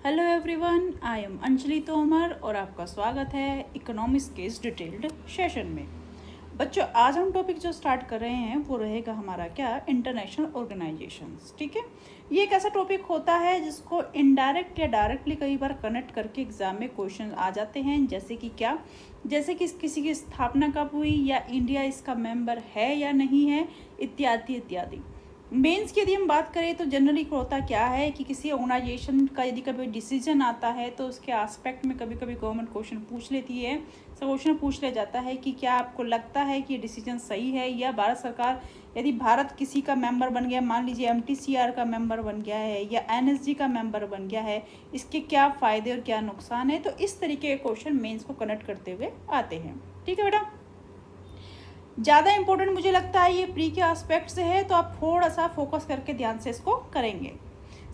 Hello everyone, I am Anjali Tomar और आपका स्वागत है इकोनॉमिक्स के इस डिटेल्ड सेशन में। बच्चों, आज हम टॉपिक जो स्टार्ट कर रहे हैं वो रहेगा हमारा क्या, इंटरनेशनल ऑर्गेनाइजेशंस। ठीक है, ये एक ऐसा टॉपिक होता है जिसको इनडायरेक्ट या डायरेक्टली कई बार कनेक्ट करके एग्जाम में क्वेश्चन आ जाते हैं। जैसे कि क्या, जैसे कि किसी की स्थापना कब हुई, या इंडिया इसका मेंबर है या नहीं है, इत्यादि इत्यादि। मेंस की यदि हम बात करें तो जनरली होता क्या है कि किसी ऑर्गेनाइजेशन का यदि कभी डिसीजन आता है तो उसके एस्पेक्ट में कभी कभी गवर्नमेंट क्वेश्चन पूछ लेती है। क्वेश्चन पूछ लिया जाता है कि क्या आपको लगता है कि ये डिसीजन सही है, या भारत सरकार, यदि भारत किसी का मेंबर बन गया, मान लीजिए MTCR का मेंबर बन गया है या NSG का मेंबर बन गया है, इसके क्या फ़ायदे और क्या नुकसान है। तो इस तरीके के क्वेश्चन मेंस को कनेक्ट करते हुए आते हैं। ठीक है बेटा, ज़्यादा इंपॉर्टेंट मुझे लगता है ये प्री के एस्पेक्ट से है, तो आप थोड़ा सा फोकस करके ध्यान से इसको करेंगे।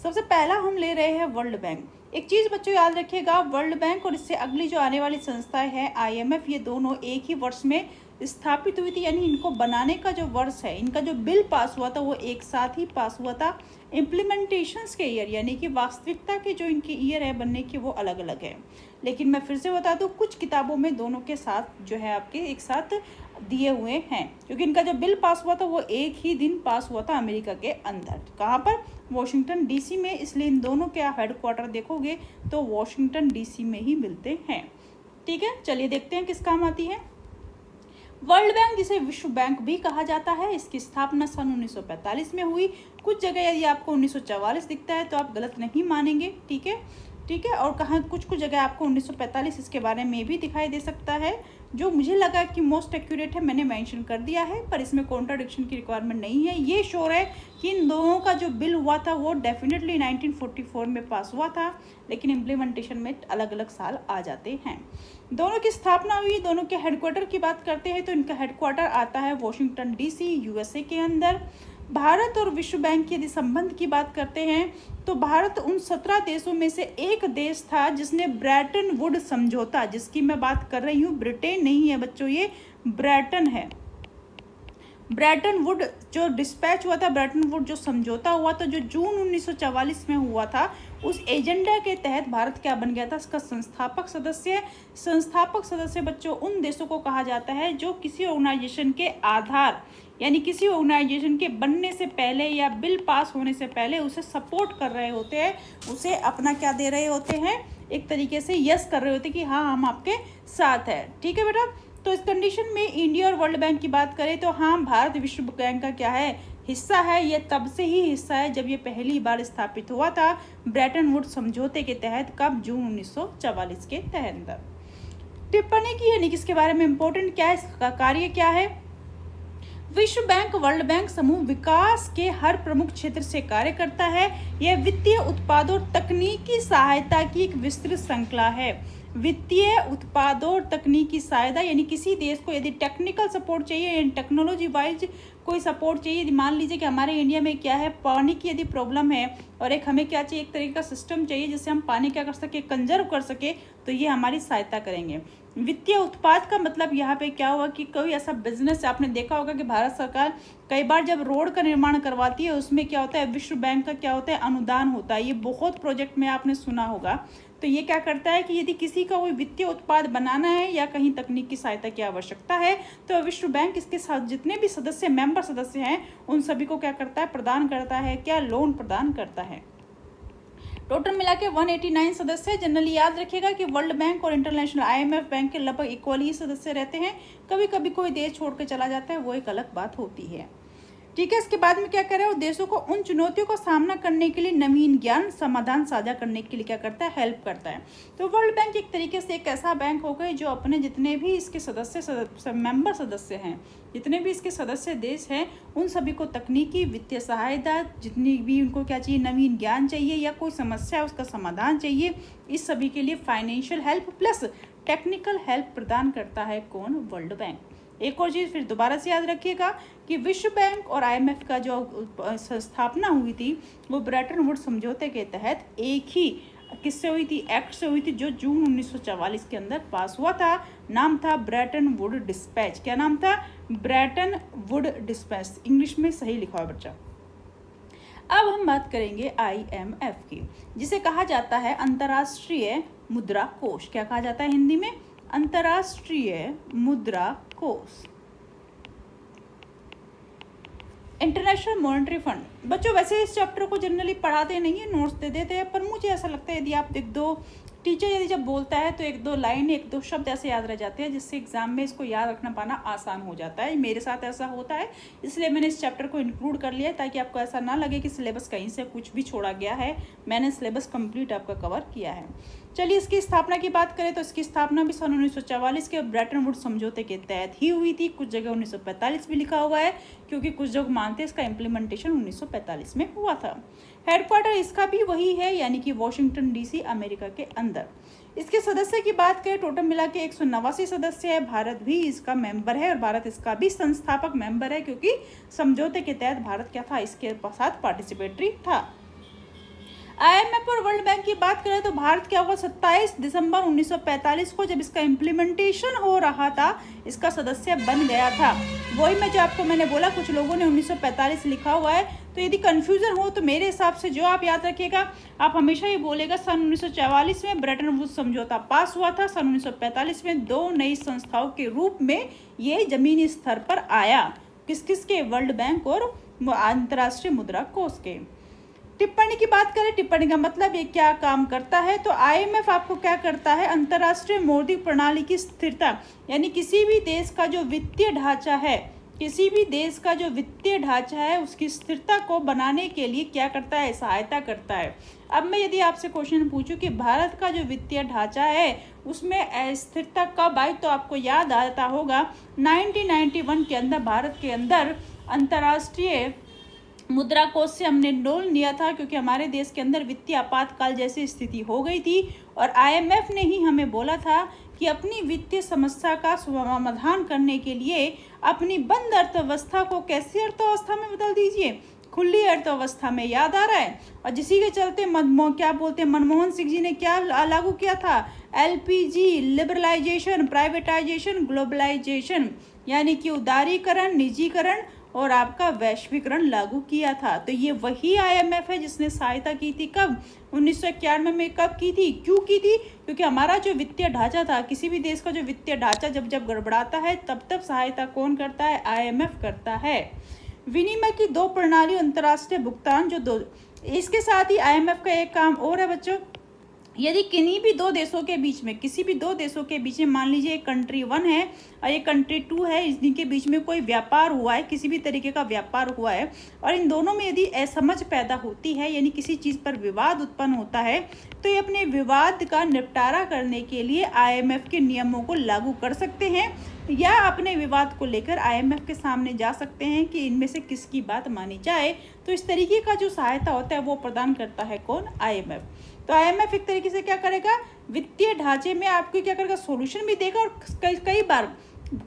सबसे पहला हम ले रहे हैं वर्ल्ड बैंक। एक चीज़ बच्चों याद रखिएगा, वर्ल्ड बैंक और इससे अगली जो आने वाली संस्थाएं हैं IMF, ये दोनों एक ही वर्ष में स्थापित हुई थी। यानी इनको बनाने का जो वर्ष है, इनका जो बिल पास हुआ था वो एक साथ ही पास हुआ था। इम्प्लीमेंटेशंस के ईयर यानी कि वास्तविकता के जो इनके ईयर है बनने के, वो अलग अलग है। लेकिन मैं फिर से बता दूं, कुछ किताबों में दोनों के साथ जो है आपके एक साथ दिए हुए हैं, क्योंकि इनका जो बिल पास हुआ था वो एक ही दिन पास हुआ था अमेरिका के अंदर। कहाँ पर? वॉशिंगटन DC में। इसलिए इन दोनों के हेडक्वार्टर देखोगे तो वॉशिंगटन DC में ही मिलते हैं। ठीक है, चलिए देखते हैं किस काम आती है। वर्ल्ड बैंक, जिसे विश्व बैंक भी कहा जाता है, इसकी स्थापना सन 1945 में हुई। कुछ जगह यदि आपको 1944 दिखता है तो आप गलत नहीं मानेंगे। ठीक है, ठीक है। और कहाँ कुछ जगह आपको 1945 इसके बारे में भी दिखाई दे सकता है। जो मुझे लगा कि मोस्ट एक्यूरेट है मैंने मेंशन कर दिया है, पर इसमें कॉन्ट्राडिक्शन की रिक्वायरमेंट नहीं है। ये श्योर है कि इन दोनों का जो बिल हुआ था वो डेफिनेटली 1944 में पास हुआ था, लेकिन इम्प्लीमेंटेशन में अलग अलग साल आ जाते हैं। दोनों की स्थापना हुई। दोनों के हेडक्वार्टर की बात करते हैं तो इनका हेडक्वार्टर आता है वॉशिंगटन DC USA के अंदर। भारत और विश्व बैंक की यदि संबंध की बात करते हैं तो भारत उन 17 देशों में से एक देश था जिसने ब्रेटन वुड समझौता, जिसकी मैं बात कर रही हूँ, ब्रिटेन नहीं है बच्चों, ये ब्रेटन है। ब्रेटन वुड जो डिस्पैच हुआ था, ब्रेटन वुड जो समझौता हुआ था, जो जून 1944 में हुआ था, उस एजेंडा के तहत भारत क्या बन गया था, इसका संस्थापक सदस्य। संस्थापक सदस्य बच्चों उन देशों को कहा जाता है जो किसी ऑर्गेनाइजेशन के आधार, यानी किसी ऑर्गेनाइजेशन के बनने से पहले या बिल पास होने से पहले उसे सपोर्ट कर रहे होते हैं, उसे अपना क्या दे रहे होते हैं, एक तरीके से यस कर रहे होते हैं कि हाँ हम आपके साथ हैं। ठीक है बेटा, तो इस कंडीशन में इंडिया और वर्ल्ड बैंक की बात करें तो हाँ, भारत विश्व बैंक का क्या है, हिस्सा है। ये तब से ही हिस्सा है जब ये पहली बार स्थापित हुआ था ब्रेटन वुड समझौते के तहत। कब? जून 1944 के तहत। टिप्पणी की यानी किसके बारे में इंपॉर्टेंट क्या है, इसका कार्य क्या है। विश्व बैंक वर्ल्ड बैंक समूह विकास के हर प्रमुख क्षेत्र से कार्य करता है। यह वित्तीय उत्पादों और तकनीकी सहायता की एक विस्तृत श्रृंखला है। वित्तीय उत्पादों और तकनीकी सहायता यानी किसी देश को यदि टेक्निकल सपोर्ट चाहिए, टेक्नोलॉजी वाइज कोई सपोर्ट चाहिए, यदि मान लीजिए कि हमारे इंडिया में क्या है, पानी की यदि प्रॉब्लम है और एक हमें क्या चाहिए, एक तरीके का सिस्टम चाहिए जिससे हम पानी क्या कर सके, कंजर्व कर सके, तो ये हमारी सहायता करेंगे। वित्तीय उत्पाद का मतलब यहाँ पे क्या हुआ कि कोई ऐसा बिजनेस, आपने देखा होगा कि भारत सरकार कई बार जब रोड का निर्माण करवाती है उसमें क्या होता है, विश्व बैंक का क्या होता है, अनुदान होता है। ये बहुत प्रोजेक्ट में आपने सुना होगा। तो ये क्या करता है कि यदि किसी का कोई वित्तीय उत्पाद बनाना है या कहीं तकनीकी सहायता की आवश्यकता है तो विश्व बैंक इसके साथ जितने भी सदस्य, मेंबर सदस्य हैं, उन सभी को क्या करता है, प्रदान करता है, क्या लोन प्रदान करता है। टोटल मिला के 189 सदस्य है। जनरली याद रखिएगा कि वर्ल्ड बैंक और इंटरनेशनल IMF बैंक के लगभग इक्वल ही सदस्य रहते हैं। कभी कभी कोई देश छोड़ के चला जाता है, वो एक अलग बात होती है। ठीक है, इसके बाद में क्या कर रहा है, वो देशों को उन चुनौतियों का सामना करने के लिए नवीन ज्ञान समाधान साझा करने के लिए क्या करता है, हेल्प करता है। तो वर्ल्ड बैंक एक तरीके से एक ऐसा बैंक हो गए जो अपने जितने भी इसके सदस्य मेंबर सदस्य हैं, जितने भी इसके सदस्य देश हैं, उन सभी को तकनीकी वित्तीय सहायता, जितनी भी उनको क्या चाहिए, नवीन ज्ञान चाहिए या कोई समस्या उसका समाधान चाहिए, इस सभी के लिए financial help plus technical help प्रदान करता है कौन, वर्ल्ड बैंक। एक और चीज़ फिर दोबारा से याद रखिएगा कि विश्व बैंक और IMF का जो स्थापना हुई थी वो ब्रेटन वुड समझौते के तहत एक ही किससे हुई थी, एक्ट से हुई थी, जो जून 1944 के अंदर पास हुआ था। नाम था ब्रेटन वुड डिस्पैच। क्या नाम था? Brayton Wood dispatch. इंग्लिश में सही लिखा है बच्चा। अब हम बात करेंगे IMF की, जिसे कहा जाता है अंतर्राष्ट्रीय मुद्रा कोष। क्या कहा जाता है हिंदी में? अंतर्राष्ट्रीय मुद्रा कोष। International monetary fund. बच्चों वैसे इस चैप्टर को जनरली पढ़ाते नहीं है, नोट्स दे देते हैं, पर मुझे ऐसा लगता है यदि आप एक दो टीचर यदि जब बोलता है तो एक दो लाइन एक दो शब्द ऐसे याद रह जाते हैं जिससे एग्जाम में इसको याद रखना पाना आसान हो जाता है। मेरे साथ ऐसा होता है, इसलिए मैंने इस चैप्टर को इंक्लूड कर लिया है ताकि आपको ऐसा ना लगे कि सिलेबस कहीं से कुछ भी छोड़ा गया है। मैंने सिलेबस कंप्लीट आपका कवर किया है। चलिए इसकी स्थापना की बात करें तो इसकी स्थापना भी सन 1944 के ब्रेटन वुड्स समझौते के तहत ही हुई थी। कुछ जगह 1945 भी लिखा हुआ है क्योंकि कुछ लोग मानते हैं इसका इम्प्लीमेंटेशन 1945 में हुआ था। हेडक्वार्टर इसका भी वही है, यानी कि वॉशिंगटन DC अमेरिका के अंदर। इसके सदस्य की बात करें, टोटल मिला के 189 सदस्य है। भारत भी इसका मेंबर है और भारत इसका भी संस्थापक मेंबर है क्योंकि समझौते के तहत भारत क्या था, इसके साथ पार्टिसिपेटरी था। IMF और वर्ल्ड बैंक की बात करें तो भारत क्या हुआ, 27 दिसंबर 1945 को जब इसका इम्प्लीमेंटेशन हो रहा था इसका सदस्य बन गया था। वही मैं जो आपको मैंने बोला कुछ लोगों ने 1945 लिखा हुआ है, तो यदि कंफ्यूजन हो तो मेरे हिसाब से जो आप याद रखिएगा, आप हमेशा ये बोलेगा सन 1944 में ब्रेटन वुड्स समझौता पास हुआ था। सन 1945 में दो नई संस्थाओं के रूप में ये जमीनी स्तर पर आया। किस किस के? वर्ल्ड बैंक और अंतर्राष्ट्रीय मुद्रा कोष के। टिप्पणी की बात करें, टिप्पणी का मतलब ये क्या काम करता है, तो IMF आपको क्या करता है, अंतर्राष्ट्रीय मौद्रिक प्रणाली की स्थिरता, यानी किसी भी देश का जो वित्तीय ढांचा है, किसी भी देश का जो वित्तीय ढांचा है उसकी स्थिरता को बनाने के लिए क्या करता है, सहायता करता है। अब मैं यदि आपसे क्वेश्चन पूछूं कि भारत का जो वित्तीय ढांचा है उसमें अस्थिरता कब आई, तो आपको याद आता होगा 1991 के अंदर भारत के अंदर अंतर्राष्ट्रीय मुद्रा कोष से हमने लोन लिया था क्योंकि हमारे देश के अंदर वित्तीय आपातकाल जैसी स्थिति हो गई थी और IMF ने ही हमें बोला था कि अपनी वित्तीय समस्या का समाधान करने के लिए अपनी बंद अर्थव्यवस्था को कैसी अर्थव्यवस्था में बदल दीजिए, खुली अर्थव्यवस्था में। याद आ रहा है? और जिसी के चलते क्या बोलते हैं, मनमोहन सिंह जी ने क्या लागू किया था, LPG, लिबरलाइजेशन, प्राइवेटाइजेशन, ग्लोबलाइजेशन, यानी कि उदारीकरण, निजीकरण और आपका वैश्वीकरण लागू किया था। तो ये वही IMF है जिसने सहायता की थी। कब? 1991 में। कब की थी? क्यों की थी? क्योंकि हमारा जो वित्तीय ढांचा था, किसी भी देश का जो वित्तीय ढांचा जब जब गड़बड़ाता है तब सहायता कौन करता है, IMF करता है। विनिमय की दो प्रणाली, अंतर्राष्ट्रीय भुगतान जो दो, इसके साथ ही IMF का एक काम और है बच्चों, यदि किन्हीं भी दो देशों के बीच में, किसी भी दो देशों के बीच में, मान लीजिए एक कंट्री 1 है और एक कंट्री 2 है, इनके बीच में कोई व्यापार हुआ है, किसी भी तरीके का व्यापार हुआ है और इन दोनों में यदि असमझ पैदा होती है, यानी किसी चीज़ पर विवाद उत्पन्न होता है, तो ये अपने विवाद का निपटारा करने के लिए IMF के नियमों को लागू कर सकते हैं या अपने विवाद को लेकर IMF के सामने जा सकते हैं कि इनमें से किसकी बात मानी जाए। तो इस तरीके का जो सहायता होता है वो प्रदान करता है कौन, IMF। तो IMF एक तरीके से क्या करेगा, वित्तीय ढांचे में आपको क्या करेगा, सॉल्यूशन भी देगा और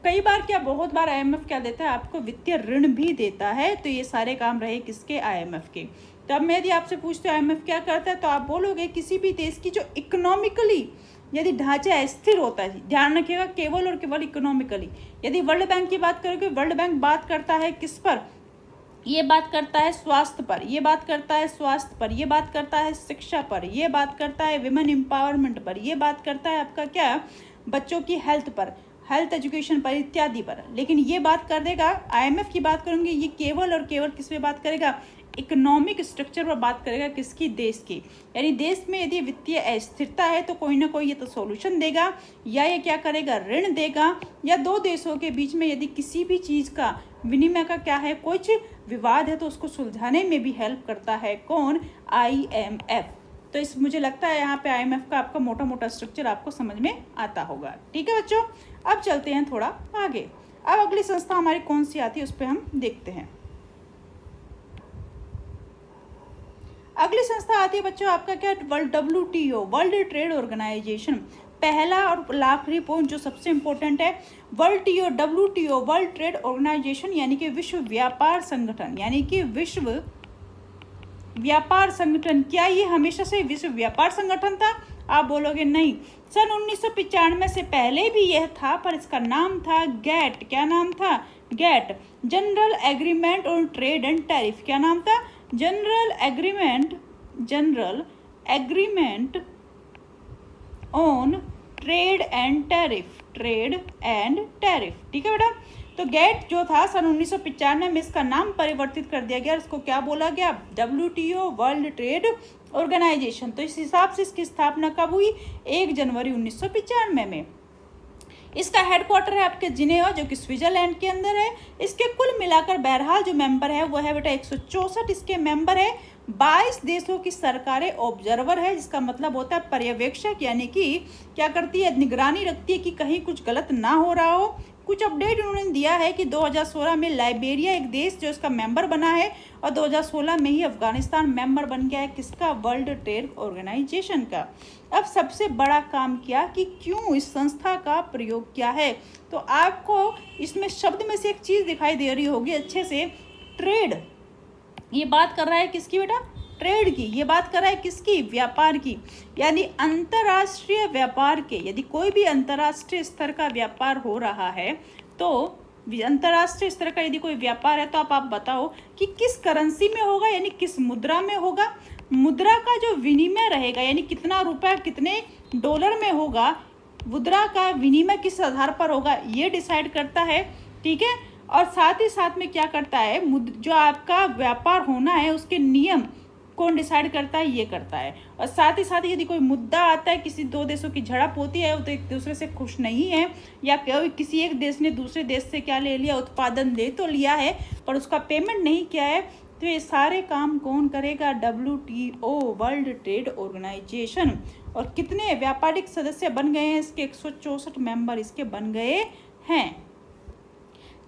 कई बार क्या, बहुत बार IMF क्या देता है, आपको वित्तीय ऋण भी देता है। तो ये सारे काम रहे किसके, IMF के। तो अब मैं यदि आपसे पूछते हो IMF क्या करता है, तो आप बोलोगे किसी भी देश की जो इकोनॉमिकली यदि ढांचा स्थिर होता है, ध्यान रखिएगा केवल और केवल इकोनॉमिकली। यदि वर्ल्ड बैंक की बात करोगे, वर्ल्ड बैंक बात करता है किस पर, ये बात करता है स्वास्थ्य पर, ये बात करता है स्वास्थ्य पर, ये बात करता है शिक्षा पर, ये बात करता है विमेन एम्पावरमेंट पर, ये बात करता है आपका क्या, बच्चों की हेल्थ पर, हेल्थ एजुकेशन पर इत्यादि पर। लेकिन ये बात कर देगा, IMF की बात करूँगी, ये केवल और केवल किस पे बात करेगा, इकोनॉमिक स्ट्रक्चर पर बात करेगा, किसकी, देश की। यानी देश में यदि वित्तीय अस्थिरता है तो कोई ना कोई ये तो सॉल्यूशन देगा या ये क्या करेगा, ऋण देगा, या दो देशों के बीच में यदि किसी भी चीज़ का विनिमय का क्या है, कुछ विवाद है तो उसको सुलझाने में भी हेल्प करता है कौन, IMF। तो इस मुझे लगता है यहाँ पे IMF का आपका मोटा मोटा स्ट्रक्चर आपको समझ में आता होगा। ठीक है बच्चों, अब चलते हैं थोड़ा आगे। अब अगली संस्था हमारी कौन सी आती है उस पर हम देखते हैं। अगली संस्था आती है बच्चों आपका क्या, WTO, वर्ल्ड ट्रेड ऑर्गेनाइजेशन। पहला और आखिरी पॉइंट जो सबसे इंपॉर्टेंट है, WTO, वर्ल्ड ट्रेड ऑर्गेनाइजेशन, यानी कि विश्व व्यापार संगठन, यानी कि विश्व व्यापार संगठन। क्या ये हमेशा से विश्व व्यापार संगठन था? आप बोलोगे नहीं, सन 1995 से पहले भी यह था, पर इसका नाम था GATT। क्या नाम था? GATT, general agreement on trade and tariff. क्या नाम था? General agreement on trade and tariff, ठीक है बेटा। तो गेट जो था सन 1995 में इसका नाम परिवर्तित कर दिया गया, इसको क्या बोला गया, WTO, वर्ल्ड ट्रेड ऑर्गेनाइजेशन। तो इस हिसाब से इसकी स्थापना कब हुई, 1 जनवरी 1995 में। इसका हेडक्वार्टर है आपके जिनेवा, जो कि स्विट्जरलैंड के अंदर है। इसके कुल मिलाकर बहरहाल जो मेंबर है वो है बेटा 164 इसके मेंबर है। 22 देशों की सरकारें ऑब्जर्वर है, जिसका मतलब होता है पर्यवेक्षक, यानी कि क्या करती है, निगरानी रखती है कि कहीं कुछ गलत ना हो रहा हो। कुछ अपडेट उन्होंने दिया है कि 2016 में लाइबेरिया एक देश जो इसका मेंबर बना है, और 2016 में ही अफगानिस्तान मेंबर बन गया है किसका, वर्ल्ड ट्रेड ऑर्गेनाइजेशन का। अब सबसे बड़ा काम किया कि क्यों इस संस्था का प्रयोग किया है, तो आपको इसमें शब्द में से एक चीज़ दिखाई दे रही होगी अच्छे से, ट्रेड। ये बात कर रहा है किसकी बेटा, ट्रेड की। ये बात कर रहा है किसकी, व्यापार की, यानी अंतर्राष्ट्रीय व्यापार के। यदि कोई भी अंतर्राष्ट्रीय स्तर का व्यापार हो रहा है, तो अंतर्राष्ट्रीय स्तर का यदि कोई व्यापार है, तो आप बताओ कि किस करेंसी में होगा, यानी किस मुद्रा में होगा। मुद्रा का जो विनिमय रहेगा, यानी कितना रुपया कितने डॉलर में होगा, मुद्रा का विनिमय किस आधार पर होगा, ये डिसाइड करता है, ठीक है। और साथ ही साथ में क्या करता है, जो आपका व्यापार होना है उसके नियम कौन डिसाइड करता है, ये करता है। और साथ ही साथ यदि कोई मुद्दा आता है, किसी दो देशों की झड़प होती है, वो तो एक दूसरे से खुश नहीं है, या किसी एक देश ने दूसरे देश से क्या ले लिया, उत्पादन दे तो लिया है पर उसका पेमेंट नहीं किया है, तो ये सारे काम कौन करेगा, WTO, वर्ल्ड ट्रेड ऑर्गेनाइजेशन। और कितने व्यापारिक सदस्य बन गए हैं इसके, 164 मेंबर इसके बन गए हैं।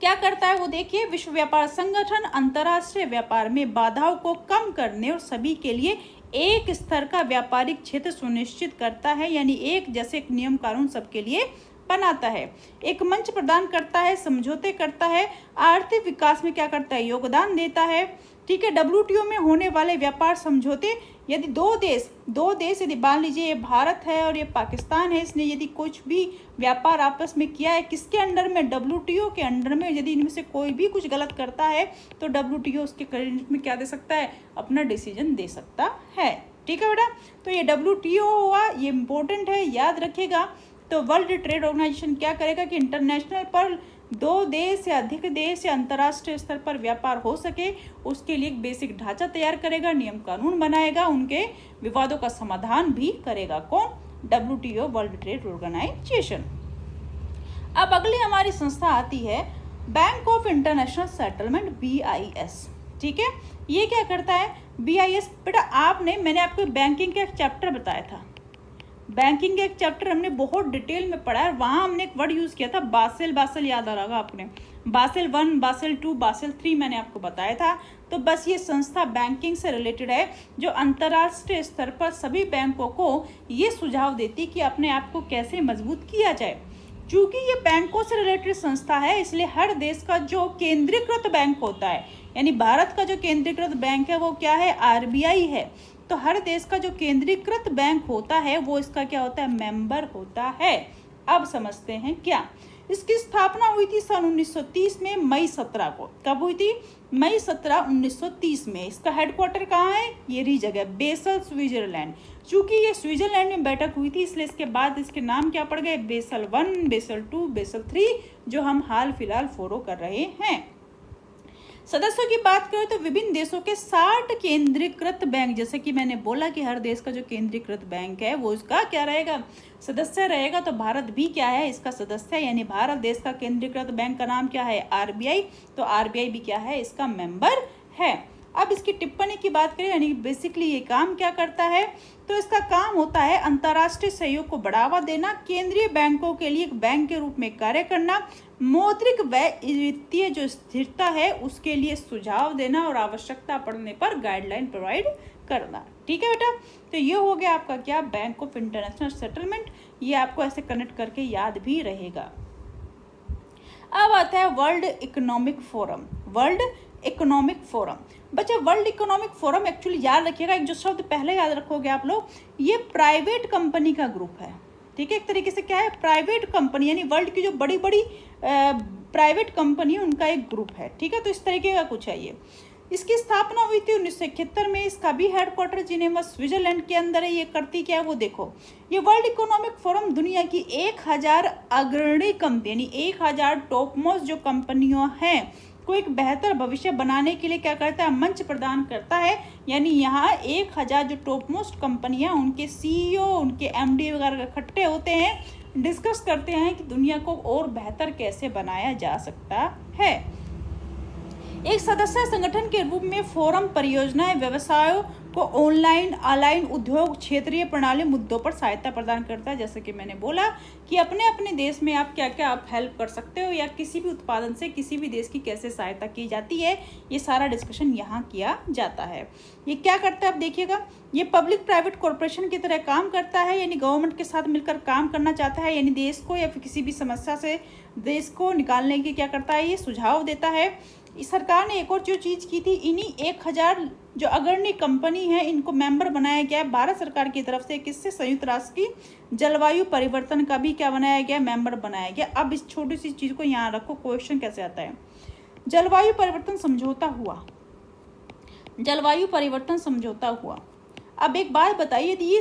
क्या करता है वो देखिए, विश्व व्यापार संगठन अंतर्राष्ट्रीय व्यापार में बाधाओं को कम करने और सभी के लिए एक स्तर का व्यापारिक क्षेत्र सुनिश्चित करता है, यानी एक जैसे एक नियम कानून सबके लिए बनाता है, एक मंच प्रदान करता है, समझौते करता है, आर्थिक विकास में क्या करता है, योगदान देता है, ठीक है। WTO में होने वाले व्यापार समझौते, यदि दो देश यदि मान लीजिए ये भारत है और ये पाकिस्तान है, इसने यदि कुछ भी व्यापार आपस में किया है, किसके अंडर में, WTO के अंडर में, यदि इनमें से कोई भी कुछ गलत करता है तो WTO उसके क्रेडिट में क्या दे सकता है, अपना डिसीजन दे सकता है, ठीक है बेटा। तो ये WTO हुआ, ये इम्पोर्टेंट है, याद रखिएगा। तो वर्ल्ड ट्रेड ऑर्गेनाइजेशन क्या करेगा कि इंटरनेशनल पर 2 देश या अधिक देश या अंतर्राष्ट्रीय स्तर पर व्यापार हो सके, उसके लिए एक बेसिक ढांचा तैयार करेगा, नियम कानून बनाएगा, उनके विवादों का समाधान भी करेगा। कौन, WTO, वर्ल्ड ट्रेड ऑर्गेनाइजेशन। अब अगली हमारी संस्था आती है bank of international settlement, BIS, ठीक है। ये क्या करता है, BIS बेटा, मैंने आपको बैंकिंग का एक चैप्टर बताया था, बैंकिंग का एक चैप्टर हमने बहुत डिटेल में पढ़ा है, वहाँ हमने एक वर्ड यूज़ किया था बासेल, याद आ रहा आपने, बासेल 1, बासेल 2, बासेल 3 मैंने आपको बताया था। तो बस ये संस्था बैंकिंग से रिलेटेड है, जो अंतर्राष्ट्रीय स्तर पर सभी बैंकों को ये सुझाव देती कि अपने आप को कैसे मजबूत किया जाए। चूँकि ये बैंकों से रिलेटेड संस्था है, इसलिए हर देश का जो केंद्रीकृत बैंक होता है, यानी भारत का जो केंद्रीकृत बैंक है वो क्या है, RBI है। तो हर देश का जो केंद्रीकृत बैंक होता है वो इसका क्या होता है, मेंबर होता है। अब समझते हैं क्या, इसकी स्थापना हुई थी सन 1930 में, मई 17 को। कब हुई थी, मई 17, 1930 में। इसका हेडक्वार्टर कहाँ है, ये रही जगह, बेसल, स्विट्जरलैंड। चूंकि ये स्विट्जरलैंड में बैठक हुई थी, इसलिए इसके बाद इसके नाम क्या पड़ गए, बेसल 1, बेसल 2, बेसल 3, जो हम हाल फिलहाल फॉलो कर रहे हैं। सदस्यों की बात करें तो विभिन्न देशों के 60 केंद्रीकृत बैंक, जैसे कि मैंने बोला कि हर देश का जो केंद्रीकृत बैंक है वो इसका क्या रहेगा, सदस्य रहेगा। तो भारत भी क्या है, इसका सदस्य है, यानी भारत देश का केंद्रीकृत बैंक का नाम क्या है, RBI। तो RBI भी क्या है, इसका मेंबर है। अब इसकी टिप्पणी की बात करें, यानी बेसिकली ये काम क्या करता है, तो इसका काम होता है अंतर्राष्ट्रीय सहयोग को बढ़ावा देना, केंद्रीय बैंकों के लिए एक बैंक के रूप में कार्य करना, मौद्रिक व वित्तीय जो स्थिरता है उसके लिए सुझाव देना, और आवश्यकता पड़ने पर गाइडलाइन प्रोवाइड करना। ठीक है बेटा, तो ये हो गया आपका क्या, बैंक ऑफ इंटरनेशनल सेटलमेंट। ये आपको ऐसे कनेक्ट करके याद भी रहेगा। अब आता है world economic forum. World economic forum, बच्चे वर्ल्ड इकोनॉमिक फोरम एक्चुअली याद रखिएगा, एक जो शब्द पहले याद रखोगे आप लोग, ये प्राइवेट कंपनी का ग्रुप है। ठीक है, एक तरीके से क्या है, प्राइवेट कंपनी, यानी वर्ल्ड की जो बड़ी बड़ी प्राइवेट कंपनी है उनका एक ग्रुप है। ठीक है, तो इस तरीके का कुछ है ये। इसकी स्थापना हुई थी 1971 में। इसका भी हेडक्वार्टर जिनेवा स्विट्जरलैंड के अंदर है। ये करती क्या है वो देखो, ये वर्ल्ड इकोनॉमिक फोरम दुनिया की 1000 अग्रणी कंपनी यानी 1000 टॉप मोस्ट जो कंपनियों हैं को एक बेहतर भविष्य बनाने के लिए क्या करता है, मंच प्रदान करता है। यानी यहाँ 1000 जो टॉप मोस्ट कंपनियाँ उनके सीईओ उनके एमडी वगैरह इकट्ठे होते हैं, डिस्कस करते हैं कि दुनिया को और बेहतर कैसे बनाया जा सकता है। एक सदस्य संगठन के रूप में फोरम परियोजनाएं व्यवसायों को ऑनलाइन ऑनलाइन उद्योग क्षेत्रीय प्रणाली मुद्दों पर सहायता प्रदान करता है। जैसे कि मैंने बोला कि अपने अपने देश में आप क्या क्या आप हेल्प कर सकते हो या किसी भी उत्पादन से किसी भी देश की कैसे सहायता की जाती है, ये सारा डिस्कशन यहाँ किया जाता है। ये क्या करता है आप देखिएगा, ये पब्लिक प्राइवेट कॉरपोरेशन की तरह काम करता है, यानी गवर्नमेंट के साथ मिलकर काम करना चाहता है, यानी देश को या फिर किसी भी समस्या से देश को निकालने की क्या करता है, ये सुझाव देता है। इस सरकार ने एक और जो चीज़ की थी, इन्हीं 1000 जो अग्रणी कंपनी है इनको मेंबर बनाया गया है भारत सरकार की तरफ से। किससे, संयुक्त राष्ट्र की जलवायु परिवर्तन का भी क्या बनाया गया, मेंबर बनाया गया। अब इस छोटी सी चीज़ को यहाँ रखो, क्वेश्चन कैसे आता है। जलवायु परिवर्तन समझौता हुआ, जलवायु परिवर्तन समझौता हुआ। अब एक बात बताइए, यदि ये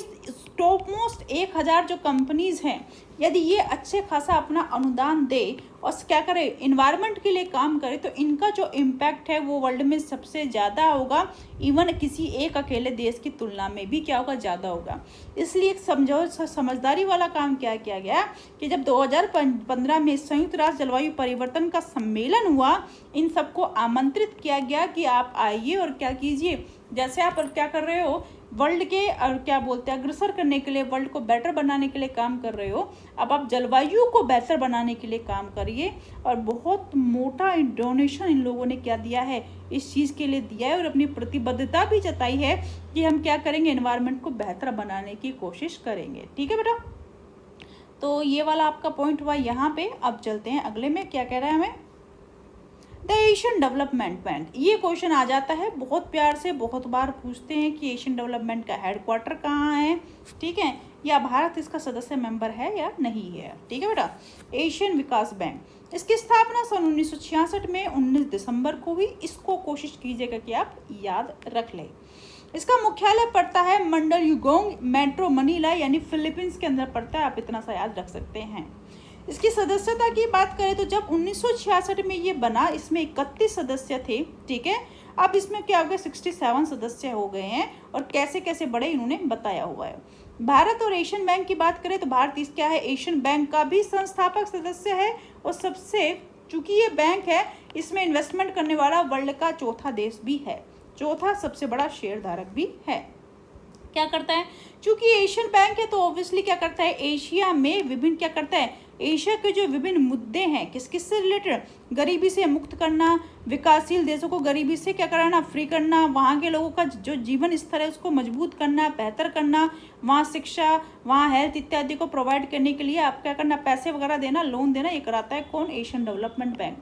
टॉप मोस्ट 1000 जो कंपनीज हैं यदि ये अच्छे खासा अपना अनुदान दे और क्या करे, इन्वायरमेंट के लिए काम करे, तो इनका जो इम्पैक्ट है वो वर्ल्ड में सबसे ज़्यादा होगा। इवन किसी एक अकेले देश की तुलना में भी क्या होगा, ज़्यादा होगा। इसलिए एक समझदारी वाला काम क्या किया गया कि जब 2015 में संयुक्त राष्ट्र जलवायु परिवर्तन का सम्मेलन हुआ, इन सबको आमंत्रित किया गया कि आप आइए और क्या कीजिए, जैसे आप क्या कर रहे हो, वर्ल्ड के और क्या बोलते हैं अग्रसर करने के लिए, वर्ल्ड को बेटर बनाने के लिए काम कर रहे हो, अब आप जलवायु को बेहतर बनाने के लिए काम करिए। और बहुत मोटा डोनेशन इन लोगों ने क्या दिया है, इस चीज़ के लिए दिया है और अपनी प्रतिबद्धता भी जताई है कि हम क्या करेंगे, एनवायरनमेंट को बेहतर बनाने की कोशिश करेंगे। ठीक है बेटा, तो ये वाला आपका पॉइंट हुआ यहाँ पे। अब चलते हैं अगले में, क्या कह रहा है हमें, द एशियन डेवलपमेंट बैंक। ये क्वेश्चन आ जाता है बहुत प्यार से, बहुत बार पूछते हैं कि एशियन डेवलपमेंट का हेडक्वार्टर कहाँ है, ठीक है, या भारत इसका सदस्य मेंबर है या नहीं है। ठीक है बेटा, एशियन विकास बैंक, इसकी स्थापना सन 1966 में 19 दिसंबर को हुई। इसको कोशिश कीजिएगा कि आप याद रख लें। इसका मुख्यालय पड़ता है मंडल युगोंग मेट्रो मनीला यानी फिलीपींस के अंदर पड़ता है, आप इतना सा याद रख सकते हैं। इसकी सदस्यता की बात करें तो जब 1966 में ये बना, इसमें 31 सदस्य थे। ठीक है, अब इसमें क्या हो गया, 67 सदस्य हो गए हैं और कैसे कैसे बढ़े इन्होंने बताया हुआ है। भारत और एशियन बैंक की बात करें तो भारत इस क्या है, एशियन बैंक का भी संस्थापक सदस्य है और सबसे, चूंकि ये बैंक है इसमें इन्वेस्टमेंट करने वाला वर्ल्ड का चौथा देश भी है, चौथा सबसे बड़ा शेयरधारक भी है। क्या करता है, चूंकि एशियन बैंक है तो ऑब्वियसली क्या करता है, एशिया में विभिन्न क्या करता है, एशिया के जो विभिन्न मुद्दे हैं किस किस से रिलेटेड, गरीबी से मुक्त करना, विकासशील देशों को गरीबी से क्या कराना, फ्री करना, वहाँ के लोगों का जो जीवन स्तर है उसको मजबूत करना, बेहतर करना, वहाँ शिक्षा, वहाँ हेल्थ इत्यादि को प्रोवाइड करने के लिए आप क्या करना, पैसे वगैरह देना, लोन देना, ये कराता है कौन, एशियन डेवलपमेंट बैंक।